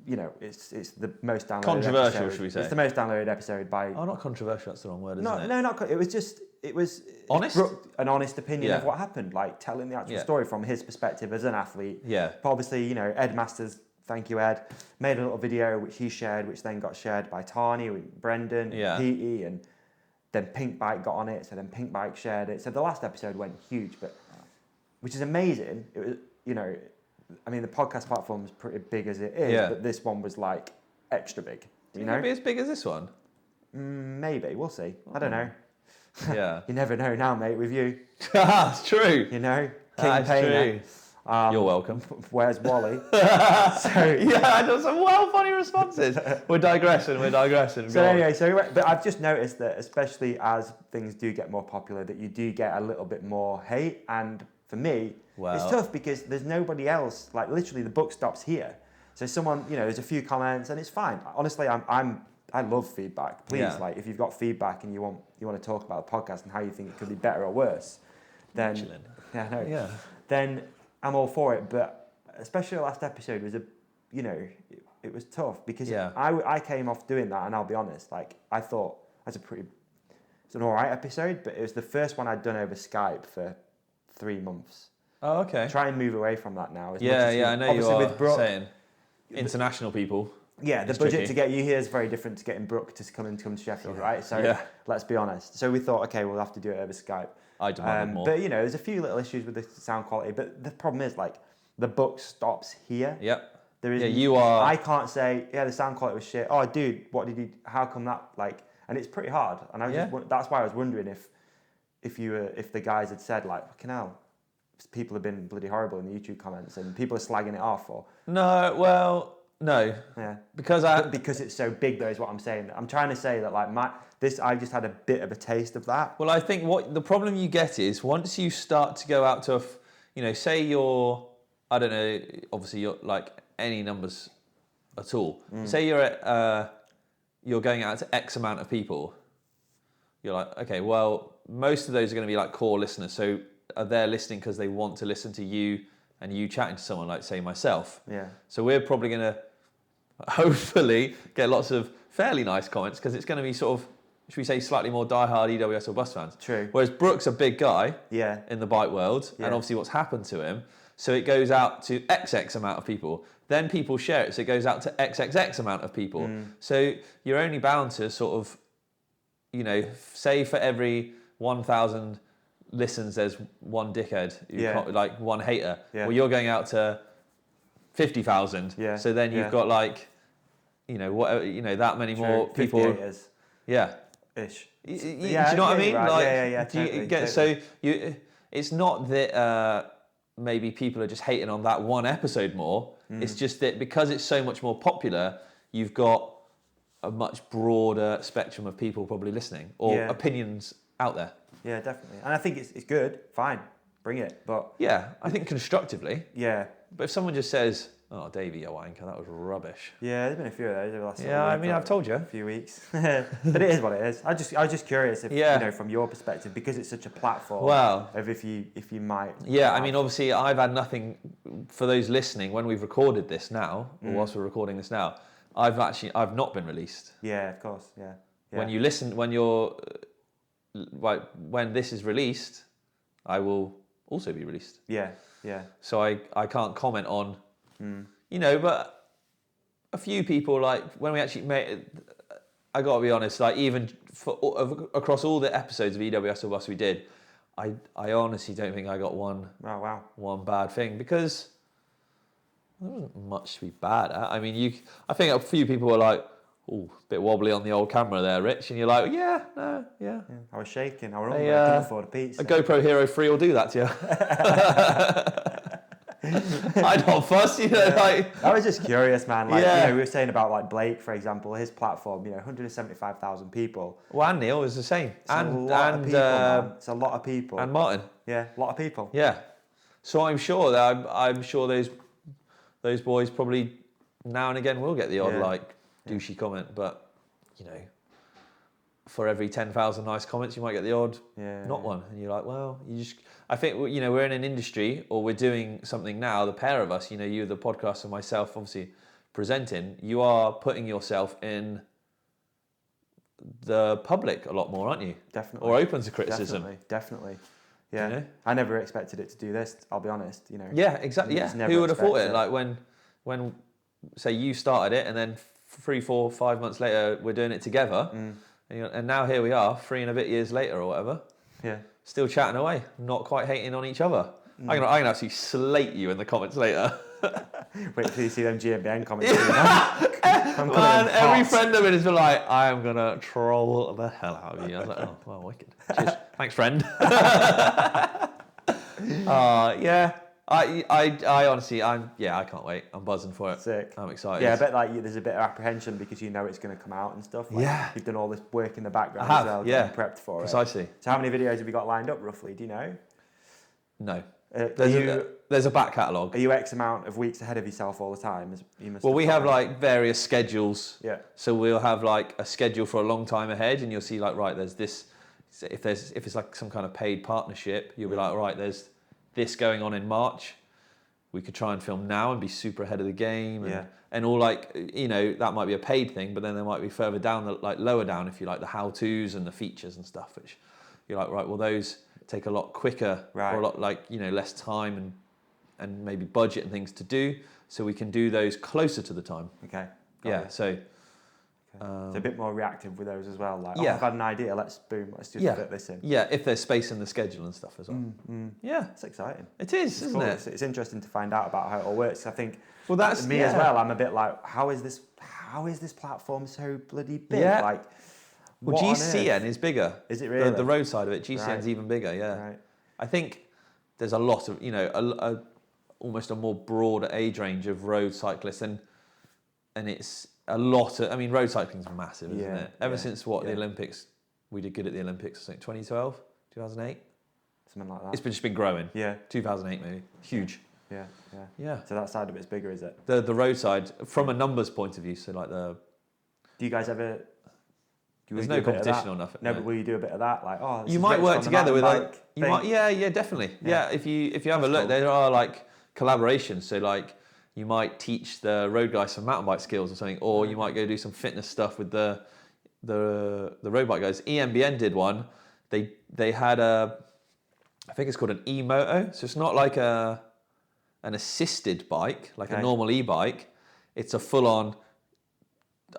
you know, it's the most downloaded Controversial, episode. should we say? It's the most downloaded episode by... Oh, not controversial, that's the wrong word, isn't it? No, not... It was just... It was... Honest? An honest opinion Yeah. of what happened, like telling the actual Yeah. story from his perspective as an athlete. Yeah. But obviously, you know, Ed Masters, thank you, Ed, made a little video which he shared, which then got shared by Tani, Brendan, Yeah. Petey, and then Pink Bike got on it, so then Pink Bike shared it. So the last episode went huge, but which is amazing. It was, you know, I mean, the podcast platform is pretty big as it is, Yeah. but this one was like extra big. Do You you know, think it'll be as big as this one? maybe we'll see. I don't know. Yeah. You never know now, mate. With you, That's true. you know, King That's Payne. true. You're welcome. Where's Wally? so Yeah, there's some well funny responses. We're digressing. So anyway, but I've just noticed that, especially as things do get more popular, that you do get a little bit more hate. And for me, it's tough because there's nobody else. Like literally, the book stops here. So someone, you know, there's a few comments, and it's fine. Honestly, I love feedback. Please, like if you've got feedback and you want to talk about the podcast and how you think it could be better or worse, then yeah, no, Yeah. then I'm all for it. But especially the last episode was it was tough because I came off doing that, and I'll be honest, like I thought it's an all right episode, but it was the first one I'd done over Skype for 3 months. Oh, okay. Try and move away from that now. I know you are with Brooke, saying international people. Yeah, the It's budget tricky. to get you here is very different to getting Brooke to come to Sheffield, right? So let's be honest. So we thought, okay, we'll have to do it over Skype. I demanded more. But you know, there's a few little issues with the sound quality. But the problem is, like, the book stops here. Yep. There is. Yeah, you are. I can't say, yeah, the sound quality was shit. Oh, dude, what did you? How come that? Like, and it's pretty hard. And that's why I was wondering if the guys had said like, fucking hell, people have been bloody horrible in the YouTube comments and people are slagging it off, or No, well, no. yeah. Because it's so big, though, is what I'm saying. I'm trying to say that like I've just had a bit of a taste of that. Well, I think what the problem you get is once you start to go out to, say you're, I don't know, obviously you're like any numbers at all. Say you're at, you're going out to X amount of people. You're like, okay, well, most of those are going to be like core listeners. So they're listening because they want to listen to you and you chatting to someone like, say, myself. Yeah. So we're probably going to hopefully get lots of fairly nice comments because it's going to be sort of, should we say, slightly more diehard EWS or Bust fans. True. Whereas Brooke's a big guy Yeah. in the bike world, Yeah. and obviously what's happened to him. So it goes out to XX amount of people. Then people share it, so it goes out to XXX amount of people. So you're only bound to sort of, say for every 1,000 listens, there's one dickhead, like one hater. Yeah. Well, you're going out to 50,000. Yeah. So then you've got like, that many more people. 58ers. Yeah. Ish. Do you know what I mean? Right. Like, Yeah. do you Totally, get totally. so it's not that maybe people are just hating on that one episode more. It's just that because it's so much more popular, you've got a much broader spectrum of people probably listening or opinions out there. Yeah, definitely. And I think it's good. Fine, bring it. But Yeah, I think constructively. yeah, But if someone just says, "Oh, Davey, you wanker, that was rubbish." yeah. There's been a few of those over the last. Yeah, I mean, I've told you. a few weeks, but it is what it is. I was just curious if from your perspective, because it's such a platform. Well, of if you might. Yeah, I mean, obviously, I've had nothing for those listening when we've recorded this now, or whilst we're recording this now. I've not been released. Yeah, of course. Yeah. When you listen, when this is released, I will also be released. Yeah. So I can't comment on, but a few people, like when we actually made, I got to be honest, like even across all the episodes of EWS or Bust we did, I honestly don't think I got one bad thing because there wasn't much to be bad at. I mean, I think a few people were like, "Oh, a bit wobbly on the old camera there, Rich," and you're like, "Yeah, no, yeah." I was shaking. I was hungry. I couldn't afford a pizza. A GoPro Hero 3 will do that to you. I'm not fussed, like. I was just curious, man. Like, we were saying about like Blake, for example, his platform. 175,000 people. Well, and Neil is the same. It's a lot of people, man. It's a lot of people. And Martin. Yeah, a lot of people. Yeah. So I'm sure that I'm sure those boys probably now and again will get the odd like douchey comment, but for every 10,000 nice comments, you might get the odd not one. And you're like, well, I think, we're in an industry, or we're doing something now, the pair of us, you, the podcast, and myself, obviously presenting, you are putting yourself in the public a lot more, aren't you? Definitely. Or open to criticism. Definitely. Yeah. I never expected it to do this, I'll be honest, Yeah, exactly. Yeah. Who would have thought it? Like when say you started it, and then 3, 4, 5 months later, we're doing it together. And now here we are, 3 and a bit years later or whatever. Yeah. Still chatting away, not quite hating on each other. I'm gonna absolutely slate you in the comments later. Wait till you see them GMBN comments. Man, every friend of it has been like, I am gonna troll the hell out of you. I was like, oh, well, wicked. Cheers. Thanks, friend. Yeah. I honestly, I can't wait. I'm buzzing for it. Sick. I'm excited. Yeah, I bet there's a bit of apprehension because it's going to come out and stuff. You've done all this work in the background as well, getting prepped for it. Precisely. So how many videos have you got lined up roughly? Do you know? No. There's a back catalogue. Are you X amount of weeks ahead of yourself all the time? We have like various schedules. Yeah. So we'll have like a schedule for a long time ahead, and you'll see like, right, there's this. If it's like some kind of paid partnership, you'll be like, right, there's this going on in March. We could try and film now and be super ahead of the game. And all like, that might be a paid thing, but then there might be further down, lower down, if you like, the how-tos and the features and stuff, which you're like, right, well, those take a lot quicker, or a lot less time and maybe budget and things to do. So we can do those closer to the time. Okay. Yeah. So. So a bit more reactive with those as well. Like, I've had an idea. Let's just fit this in. Yeah, if there's space in the schedule and stuff as well. Yeah, it's exciting. It is, isn't it? It's interesting to find out about how it all works. I think. Well, that's me as well. I'm a bit like, how is this platform so bloody big? Yeah. Like, well, GCN is bigger. Is it really? The road side of it, GCN's even bigger. Yeah. Right. I think there's a lot of almost a more broader age range of road cyclists, and it's. A lot of, road cycling's massive, isn't it? Ever since the Olympics, we did good at the Olympics, I think 2012, 2008? Something like that. It's just been growing. Yeah. 2008 maybe. Huge. Yeah. So that side of it's bigger, is it? The road side, from a numbers point of view, so like Do you guys ever... There's no competition or nothing. No, but will you do a bit of that? Like, you might work together with definitely. Yeah, if you have a look, there are like collaborations, so like... You might teach the road guys some mountain bike skills or something, or you might go do some fitness stuff with the road bike guys. EMBN did one. They had I think it's called an e-moto. So it's not like an assisted bike, like a normal e-bike. It's a full-on,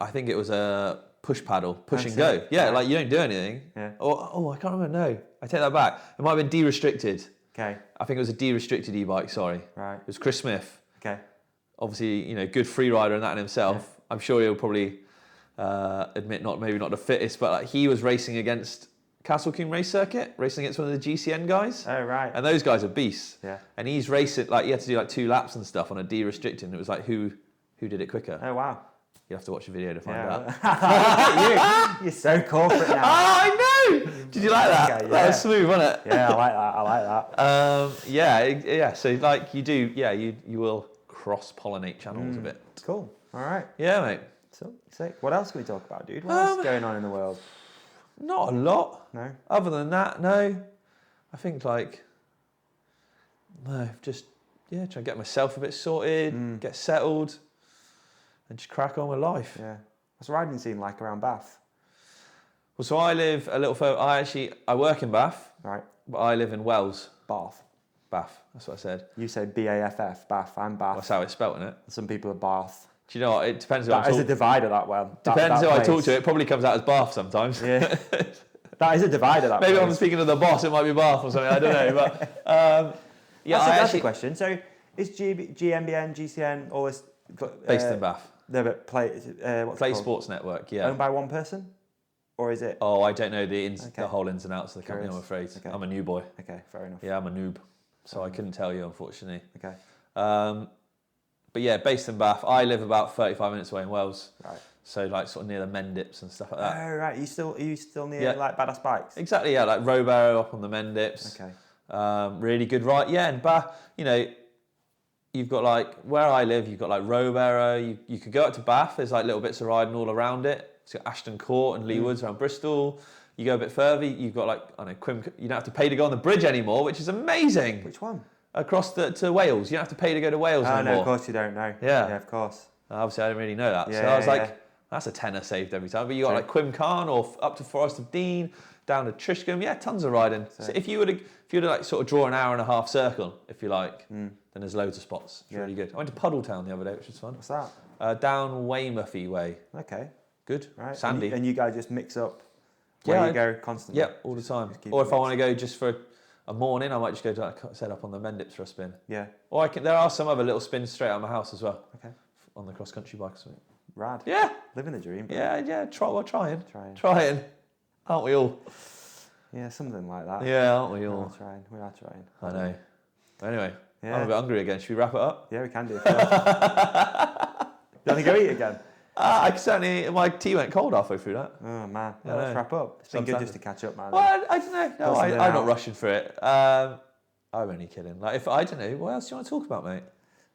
I think it was a push paddle, push and go. Yeah, like you don't do anything. Yeah. I can't remember. No, I take that back. It might have been de-restricted. Okay. I think it was a de-restricted e-bike, sorry. Right. It was Chris Smith. Okay. Obviously, good free rider and that in himself. Yeah. I'm sure he'll probably admit maybe not the fittest, but like he was racing against Castle Combe Race Circuit, racing against one of the GCN guys. Oh, right. And those guys are beasts. Yeah. And he's racing, like, he had to do like 2 laps and stuff on a de-restricted, and it was like, who did it quicker? Oh, wow. You have to watch the video to find out. You're so corporate now. Oh, I know! Did you like that? Okay, that was smooth, wasn't it? Yeah, I like that. Yeah. So like you do, you will cross-pollinate channels a bit. Cool. All right. Yeah, mate. So sick. What else can we talk about, dude? What else is going on in the world? Not a lot. No. Other than that, no. I think just try and get myself a bit sorted, get settled, and just crack on with life. Yeah. What's the riding scene like around Bath? Well, so I live a little further. I work in Bath. Right. But I live in Wells. Bath. That's what I said. You say BAFF, Bath. I'm Bath. That's how it's spelt, isn't it? Some people are Bath. Do you know what? It depends who I talk to. That is a divider, that one. Depends who I talk to. It probably comes out as Bath sometimes. Yeah. That is a divider, that Maybe place. I'm speaking to the boss, it might be Bath or something, I don't know. But that's a question. So is GMBN, GCN, all this... based in Bath. No, but Play Sports Network, yeah. Owned by one person? Or is it... Oh, I don't know the whole ins and outs of the company, I'm afraid. Okay. I'm a new boy. Okay, fair enough. Yeah, I'm a noob. So I couldn't tell you, unfortunately. Okay. But yeah, based in Bath. I live about 35 minutes away in Wales. Right. So like sort of near the Mendips and stuff like that. Oh, right. Are you still near like Badass Bikes? Exactly, yeah. Like Rowbarrow up on the Mendips. Okay. Really good ride. Yeah, and Bath, you've got like, where I live, you've got like Rowbarrow. You could go up to Bath. There's like little bits of riding all around it. It's got Ashton Court and Lee Woods around Bristol. You go a bit further, you've got like, I don't know, you don't have to pay to go on the bridge anymore, which is amazing. Which one? Across to Wales. You don't have to pay to go to Wales anymore. No, of course you don't know. Yeah. Yeah, of course. Obviously, I didn't really know that. Yeah, so I was like, yeah. that's a tenner saved every time. But you got True. like Quim Khan or up to Forest of Dean, down to Trishcombe. Yeah, tons of riding. So if you were to like sort of draw an hour and a half circle, if you like, then there's loads of spots. It's really good. I went to Puddletown the other day, which was fun. What's that? Down Weymouthie way. Okay. Good. Right. Sandy. And you guys just mix up where you go constantly? Yep, all the time. Just keep Or it if I want to go just for a morning, I might just go to, like I said, up on the Mendips for a spin. Yeah. Or there are some other little spins straight out of my house as well. Okay. On the cross-country bike or something. Rad. Yeah. Living the dream. Yeah. Trying. Trying. Aren't we all? Yeah, something like that. Yeah, aren't we We all? are trying. We are trying. I know. Anyway, Yeah. I'm a bit hungry again. Should we wrap it up? Yeah, we can do. You want to go eat again? I certainly, my tea went cold halfway through that. Oh man. Yeah, Let's no. wrap up. It's been good Sometimes. just to catch up, man. Well, I don't know. No, Got something I'm not out. rushing for it. I'm only kidding. Like, if I don't know, what else do you want to talk about, mate?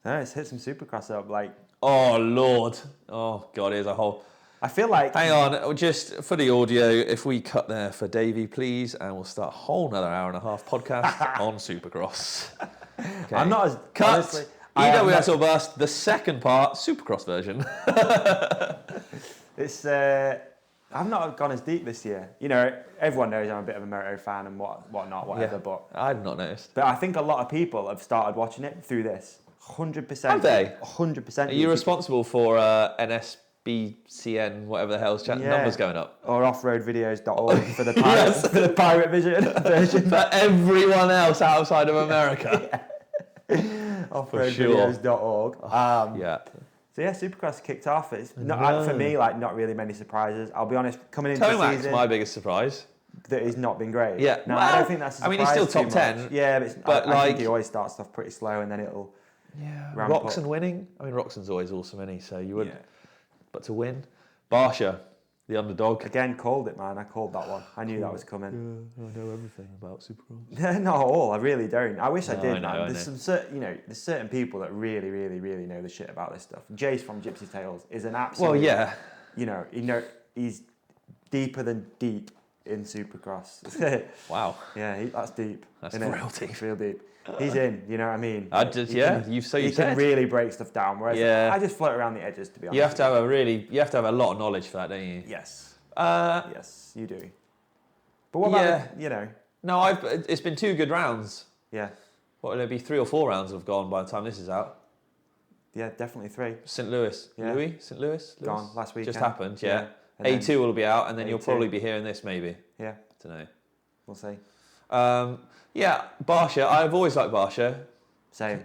No, let's hit some Supercross up. Like, Oh Lord. Oh God, here's a whole. I feel like. Hang on, just for the audio, if we cut there for Davey, please, and we'll start a whole another hour and a half podcast on Supercross. Okay. I'm not as Cut. honestly, I am not- EWSorBUST, the second part, Supercross version. It's. I've not gone as deep this year. You know, everyone knows I'm a bit of a moto fan and whatnot, whatever. But I've not noticed. I think a lot of people have started watching it through this. 100%. Have they? 100%. Are you responsible for NSBCN, whatever the hell's numbers going up? Or offroadvideos.org for the pirate, for the pirate version. For everyone else outside of America. Offroadvideos.org. Yeah. So yeah, Supercross kicked off. It's not for me, like not really many surprises. I'll be honest, coming into the Tomac's season, my biggest surprise. that he's not been great. Yeah. No, Well, I don't think that's a I mean, surprise he's still too top much. 10, Yeah, but I think like- he always starts off pretty slow and then it'll Yeah. ramp up. Roxon winning. I mean, Roxon's always awesome, isn't he? So you would. Yeah. But to win, Barsha, the underdog. Again, called it, man. I called that one. I knew that was coming. I know everything about Supercross. Not at all. I really don't. I wish I No, did, I know, man. I There's know. some there's certain people that really, really, really know the shit about this stuff. Jace from Gypsy Tales is an absolute. Well, yeah. He's deeper than deep in Supercross. Wow. Yeah, that's deep. That's innit? real deep. It's real deep. He's in. You know what I mean? I just, He yeah. can- You've He can said. really break stuff down. Whereas Yeah. I just float around the edges, to be honest. You have to have a lot of knowledge for that, don't you? Yes. Uh, Yes, you do. But what about Yeah. No, it's been 2 good rounds. yeah, What will it be? 3 or 4 rounds have gone by the time this is out. yeah, definitely 3. St. Louis. Yeah. St. Louis? Gone last weekend. Just happened, yeah. And then- A2 will be out, and then you'll A2. probably be hearing this, maybe. Yeah, Don't know. we'll see. Yeah, Barsha. I've always liked Barsha. Same.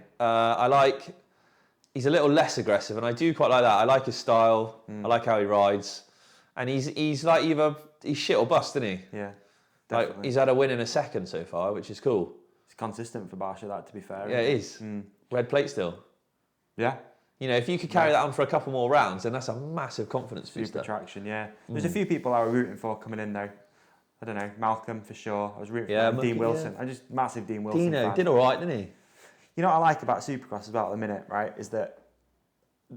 He's a little less aggressive, and I do quite like that. I like his style. I like how he rides, and he's like he's shit or bust, isn't he? Yeah, Like definitely. he's had a win in a second so far, which is cool. It's consistent for Barsha, that, to be fair. Yeah, it is. Red plate still. Yeah, You know, if you could carry that on for a couple more rounds, then that's a massive confidence super booster. traction, yeah. There's a few people I were rooting for coming in, though. I don't know, Malcolm for sure. I was rooting Yeah, for him. Dean Malcolm, Wilson. I'm just massive Dean Wilson Dino fan. did all right, didn't he? You know what I like about Supercross as well at the minute, right, is that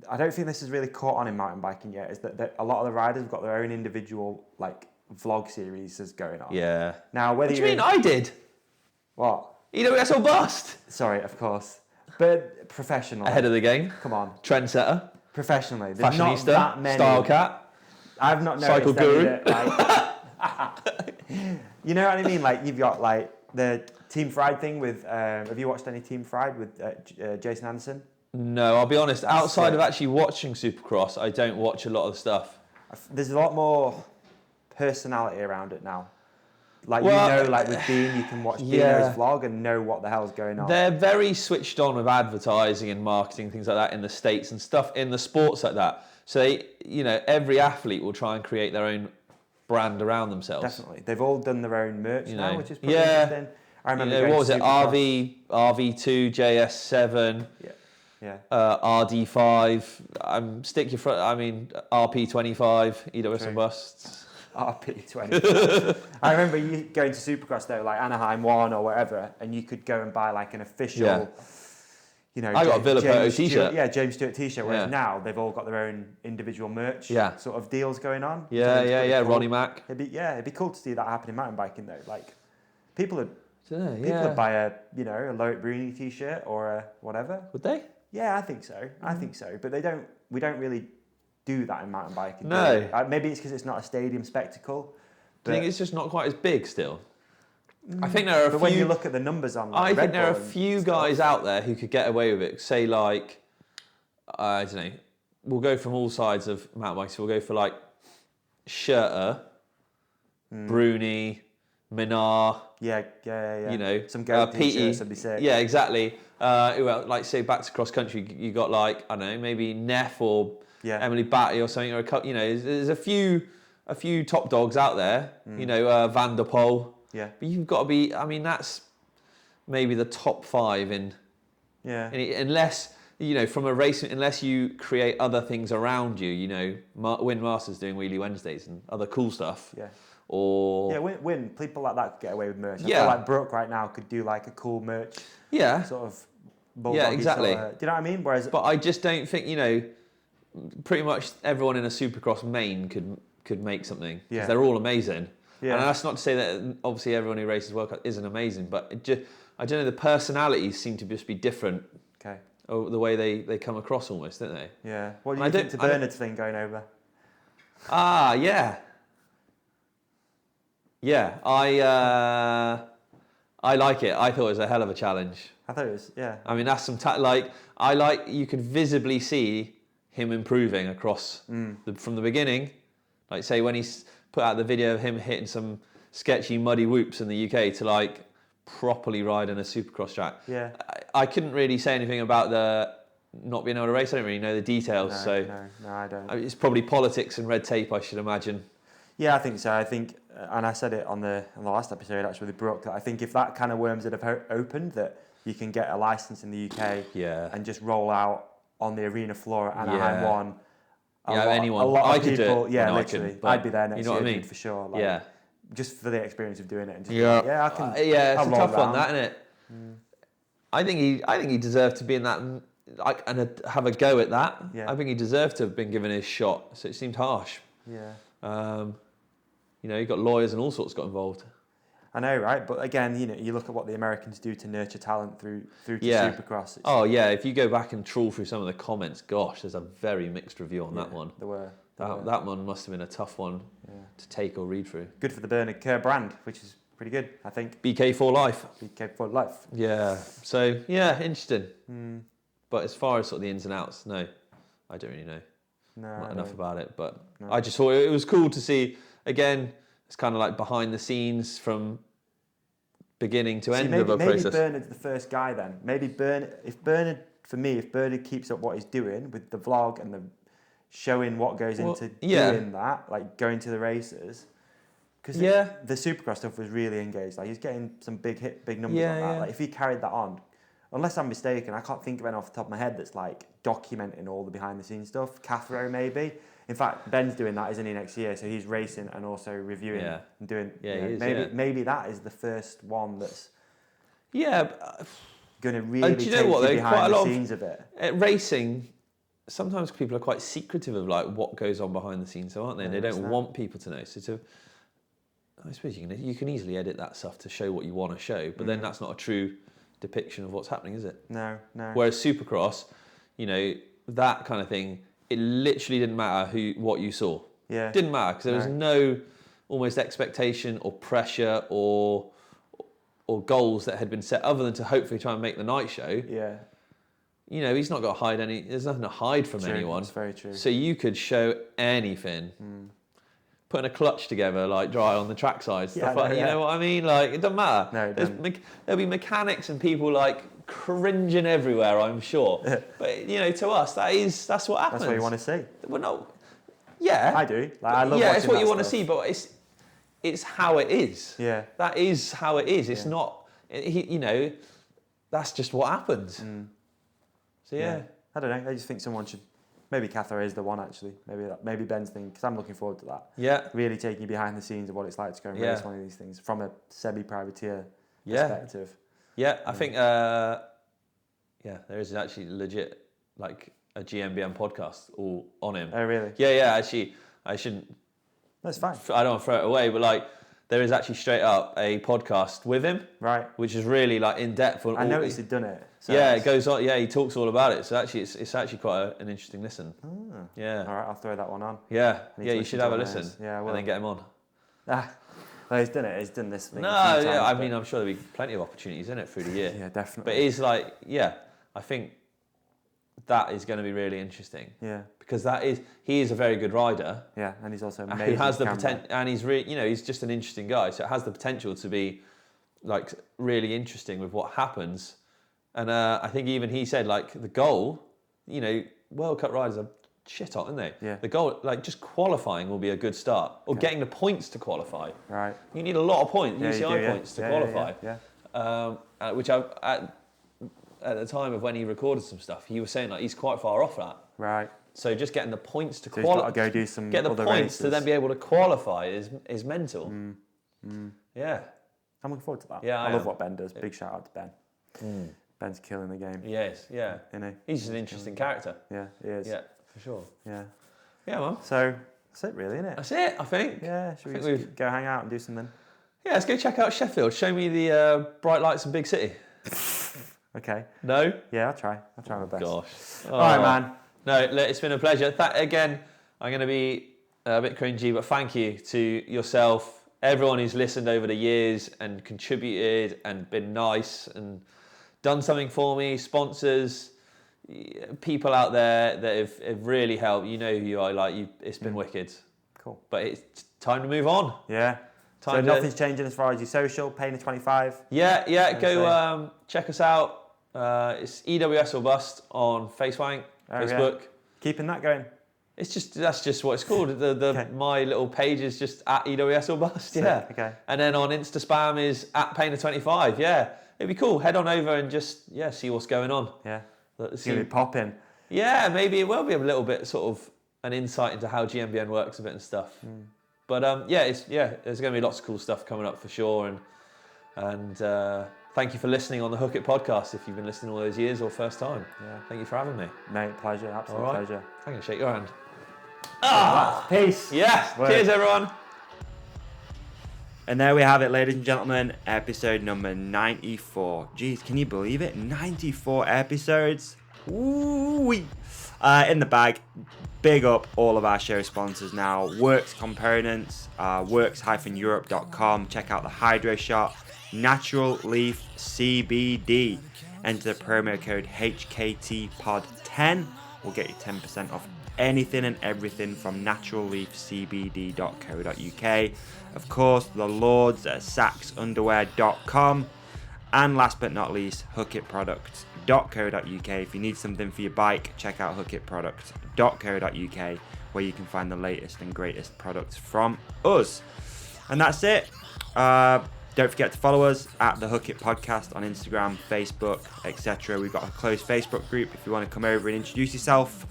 I don't think this is really caught on in mountain biking yet, is that a lot of the riders have got their own individual, like, vlog series going on. Yeah. Now, whether What do you mean? in- I did. What? EWSorBUST. Sorry, of course. But professionally. Ahead of the game. Come on. Trendsetter. Professionally. There's not Fashionista. that many. Style cat. I've not noticed Cycle any guru. that, like, you know what I mean? Like, you've got, like, the Team Fried thing with... have you watched any Team Fried with Jason Anderson? No, I'll be honest. Outside Sick. of actually watching Supercross, I don't watch a lot of the stuff. There's a lot more personality around it now. Like, Well, like with Dean, you can watch yeah. Dino's vlog and know what the hell's going on. They're very switched on with advertising and marketing, things like that in the States and stuff in the sports like that. So they, every athlete will try and create their own brand around themselves. Definitely. They've all done their own merch You now, know. which is pretty Yeah. interesting. I remember What going was to it? Supercross. RV2, JS7, Yeah. RD5. Stick your front. RP25, EWSorBUST. RP20. I remember you going to Supercross though, like Anaheim 1 or whatever, and you could go and buy like an official, Yeah. you know, I got a Villa Poto Stewart- t-shirt. Yeah, James Stewart t-shirt. Whereas Yeah. now they've all got their own individual merch Yeah. sort of deals going on. which I Yeah, think is pretty cool. Ronnie Mac. It'd be cool to see that happen in mountain biking though. Like people would Yeah. buy a Loic Bruni t-shirt or a whatever. Would they? Yeah, I think so. I think so. But we don't really do that in mountain biking. do No. we? Maybe it's because it's not a stadium spectacle. Do you think it's just not quite as big still? I think there are a But few. when you look at the numbers on, like, I Red think there are a Bull and few stuff- guys out there who could get away with it. Say like, I don't know. We'll go from all sides of mountain bikes. So we'll go for like Schurter, Bruni, Minar. Yeah. You know, some goat Petey. t-shirts would be sick. Yeah, exactly. Well, like say back to cross country, you got like I don't know, maybe Neff or Yeah. Emily Batty or something, or a couple. You know, there's a few top dogs out there. You know, Van der Poel. Yeah. But you've got to be. I mean, that's maybe the top 5 in. Yeah. Unless from a racing, unless you create other things around you. You know, Win Masters doing Wheelie Wednesdays and other cool stuff. Yeah. Or Yeah, win. People like that could get away with merch. I Yeah. feel like Brooke right now could do like a cool merch yeah. sort of. Yeah, bulldoggy exactly. Sort of, do you know what I mean? Whereas, But I just don't think pretty much everyone in a Supercross main could make something because Yeah. they're all amazing. Yeah. And that's not to say that obviously everyone who races World Cup isn't amazing, but I don't know, the personalities seem to just be different. okay. Oh, the way they come across almost, don't they? Yeah. What do I you don't- think to I don't- Bernard's thing going over? Ah, yeah. Yeah, I like it. I thought it was a hell of a challenge. I thought it was, yeah. I mean, that's some you could visibly see him improving across from the beginning. Like say when he's put out the video of him hitting some sketchy muddy whoops in the UK to like properly ride in a Supercross track. Yeah. I couldn't really say anything about the not being able to race. I don't really know the details, No, I don't. it's probably politics and red tape, I should imagine. Yeah, I think so. I think, and I said it on the last episode actually with Brooke, that I think if that kind of worms would have opened, that you can get a license in the UK Yeah. and just roll out on the arena floor at Anaheim Yeah. 1. Anyone. A lot I of could do people, it. yeah, No, I literally. couldn't, but I'd be there next you know what year, I mean? dude, for sure. Like, Yeah. Just for the experience of doing it. And just Yeah. Like, yeah, I can. It's I'll a roll tough one, down. that, isn't it? I think he deserved to be in that, like, and have a go at that. Yeah. I think he deserved to have been given his shot. So it seemed harsh. Yeah. He got lawyers and all sorts got involved. I know, right? But again, you look at what the Americans do to nurture talent through to Yeah. Supercross. It's, Oh yeah, if you go back and trawl through some of the comments, gosh, there's a very mixed review on that one. There were. That one must have been a tough one to take or read through. Good for the Bernard Kerr brand, which is pretty good, I think. BK for life. BK for life. Yeah. So yeah, interesting. Hmm. But as far as sort of the ins and outs, no, I don't really know. No, Not I enough don't. about it, but I just thought it was cool to see. Again, it's kind of like behind the scenes from beginning to end of a maybe process. Bernard's the first guy then. Maybe if Bernard keeps up what he's doing with the vlog and the showing what goes into doing that, like going to the races, because the Supercross stuff was really engaged. Like he's getting some big numbers on that. Yeah. Like if he carried that on, unless I'm mistaken, I can't think of any off the top of my head that's like documenting all the behind the scenes stuff. Cathro maybe. In fact, Ben's doing that, isn't he, next year? So he's racing and also reviewing and doing. Yeah, you know, he is, maybe that is the first one that's Yeah. going to really do you take know what, you though? behind Quite a the lot scenes of it. At racing, sometimes people are quite secretive of like what goes on behind the scenes, aren't they? Yeah, They don't 100%. want people to know. So I suppose you can easily edit that stuff to show what you want to show, but then that's not a true depiction of what's happening, is it? No. Whereas Supercross, that kind of thing, it literally didn't matter what you saw. Yeah. Didn't matter because there was no almost expectation or pressure or goals that had been set other than to hopefully try and make the night show. Yeah. He's not got to hide there's nothing to hide from True, anyone. that's very true. So you could show anything. Putting a clutch together like dry on the trackside, stuff I know, you know what I mean? Like it doesn't matter. No, it doesn't. There'll be mechanics and people like cringing everywhere, I'm sure. But to us that's what happens. That's what you want to see. Well, no. Yeah. I do. Like, I love yeah, watching it's what that you want to stuff. see, but it's how it is. Yeah. That is how it is. It's Yeah. not. That's just what happens. So yeah. I don't know. I just think someone should. Maybe Cathro is the one actually. Maybe Ben's thing, because I'm looking forward to that. Yeah. Really taking you behind the scenes of what it's like to go and race one of these things from a semi-privateer perspective. Yeah, I think Yeah, there is actually legit like a GMBN podcast all on him. Oh, really? Yeah. Actually, I shouldn't. That's fine. I don't want to throw it away, but like there is actually straight up a podcast with him, Right. which is really like in depth. I noticed he'd done it. So Yeah, it goes on. Yeah, he talks all about it. So actually, it's actually quite an interesting listen. Yeah. All right, I'll throw that one on. Yeah, need yeah, to you listen should to have a one of listen. those. Yeah, I and will. then get him on. Well, he's done it. He's done this thing. No, a few yeah, times, I but- mean, I'm sure there'll be plenty of opportunities in it through the year. Yeah, definitely. But it's like, yeah, I think that is going to be really interesting. Yeah. Because he is a very good rider. Yeah, and he's also amazing. Who has the camera. potential, and he's he's just an interesting guy. So it has the potential to be like really interesting with what happens. And I think even he said like the goal, World Cup riders are shit hot, aren't they? Yeah. The goal, like just qualifying will be a good start, or getting the points to qualify. Right. You need a lot of points, Yeah, you UCI do, yeah. points to Yeah, qualify. Yeah. Which at the time of when he recorded some stuff, he was saying like he's quite far off that. Right. So just getting the points to So he's got qualify, to go do some get the other points to races. then be able to qualify is mental. Yeah, I'm looking forward to that. Yeah, I I love am. what Ben does. Big shout out to Ben. Ben's killing the game. yes, yeah. He's just an interesting character. Yeah, he is. Yeah, for sure. Yeah. Yeah, man. So that's it, really, isn't it? That's it, I think. Yeah. Should we think just go hang out and do something? Yeah, let's go check out Sheffield. Show me the bright lights and big city. Okay. No? Yeah, I'll try. I'll try my best. Gosh. All right, man. No, look, it's been a pleasure. Again, I'm going to be a bit cringy, but thank you to yourself, everyone who's listened over the years and contributed and been nice and done something for me, sponsors, people out there that have really helped. You know who you are. Like it's been wicked. Cool. But it's time to move on. Yeah. So Time to- nothing's changing as far as your social, Payne25. Yeah. say. Go check us out. It's EWSorBUST on Facebook, Facebook. Keeping that going. That's just what it's called. Okay. My little page is just at EWSorBUST. Yeah. Okay. And then on Insta spam is at Payne25. Yeah. It'd be cool. Head on over and just see what's going on. Yeah. It's See- going to be popping. Yeah, maybe it will be a little bit sort of an insight into how GMBN works a bit and stuff. But there's going to be lots of cool stuff coming up for sure. And thank you for listening on the Hook It podcast. If you've been listening all those years or first time, thank you for having me. Mate, pleasure. Absolute All right. pleasure. I'm going to shake your hand. Peace. Yeah. Word. Cheers, everyone. And there we have it, ladies and gentlemen. Episode number 94. Jeez, can you believe it? 94 episodes. Ooh-wee. In the bag. Big up all of our show sponsors now. Works Components, works-europe.com. Check out the Hydro Shot, Natural Leaf CBD. Enter the promo code HKTPOD10. We'll get you 10% off anything and everything from naturalleafcbd.co.uk. Of course, the Lords at saxunderwear.com. And last but not least, hookitproducts.co.uk. If you need something for your bike, check out hookitproducts.co.uk, where you can find the latest and greatest products from us. And that's it. Don't forget to follow us at the Hook It Podcast on Instagram, Facebook, etc. We've got a closed Facebook group. If you want to come over and introduce yourself,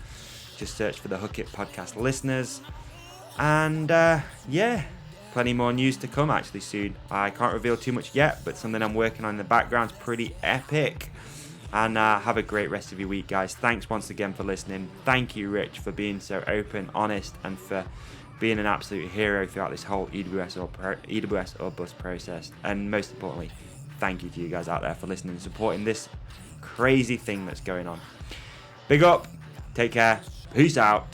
just search for the Hook It Podcast listeners. And plenty more news to come actually soon. I can't reveal too much yet, but something I'm working on in the background is pretty epic. And have a great rest of your week, guys. Thanks once again for listening. Thank you, Rich, for being so open, honest, and for being an absolute hero throughout this whole EWSorBUST process. And most importantly, thank you to you guys out there for listening and supporting this crazy thing that's going on. Big up. Take care. Peace out.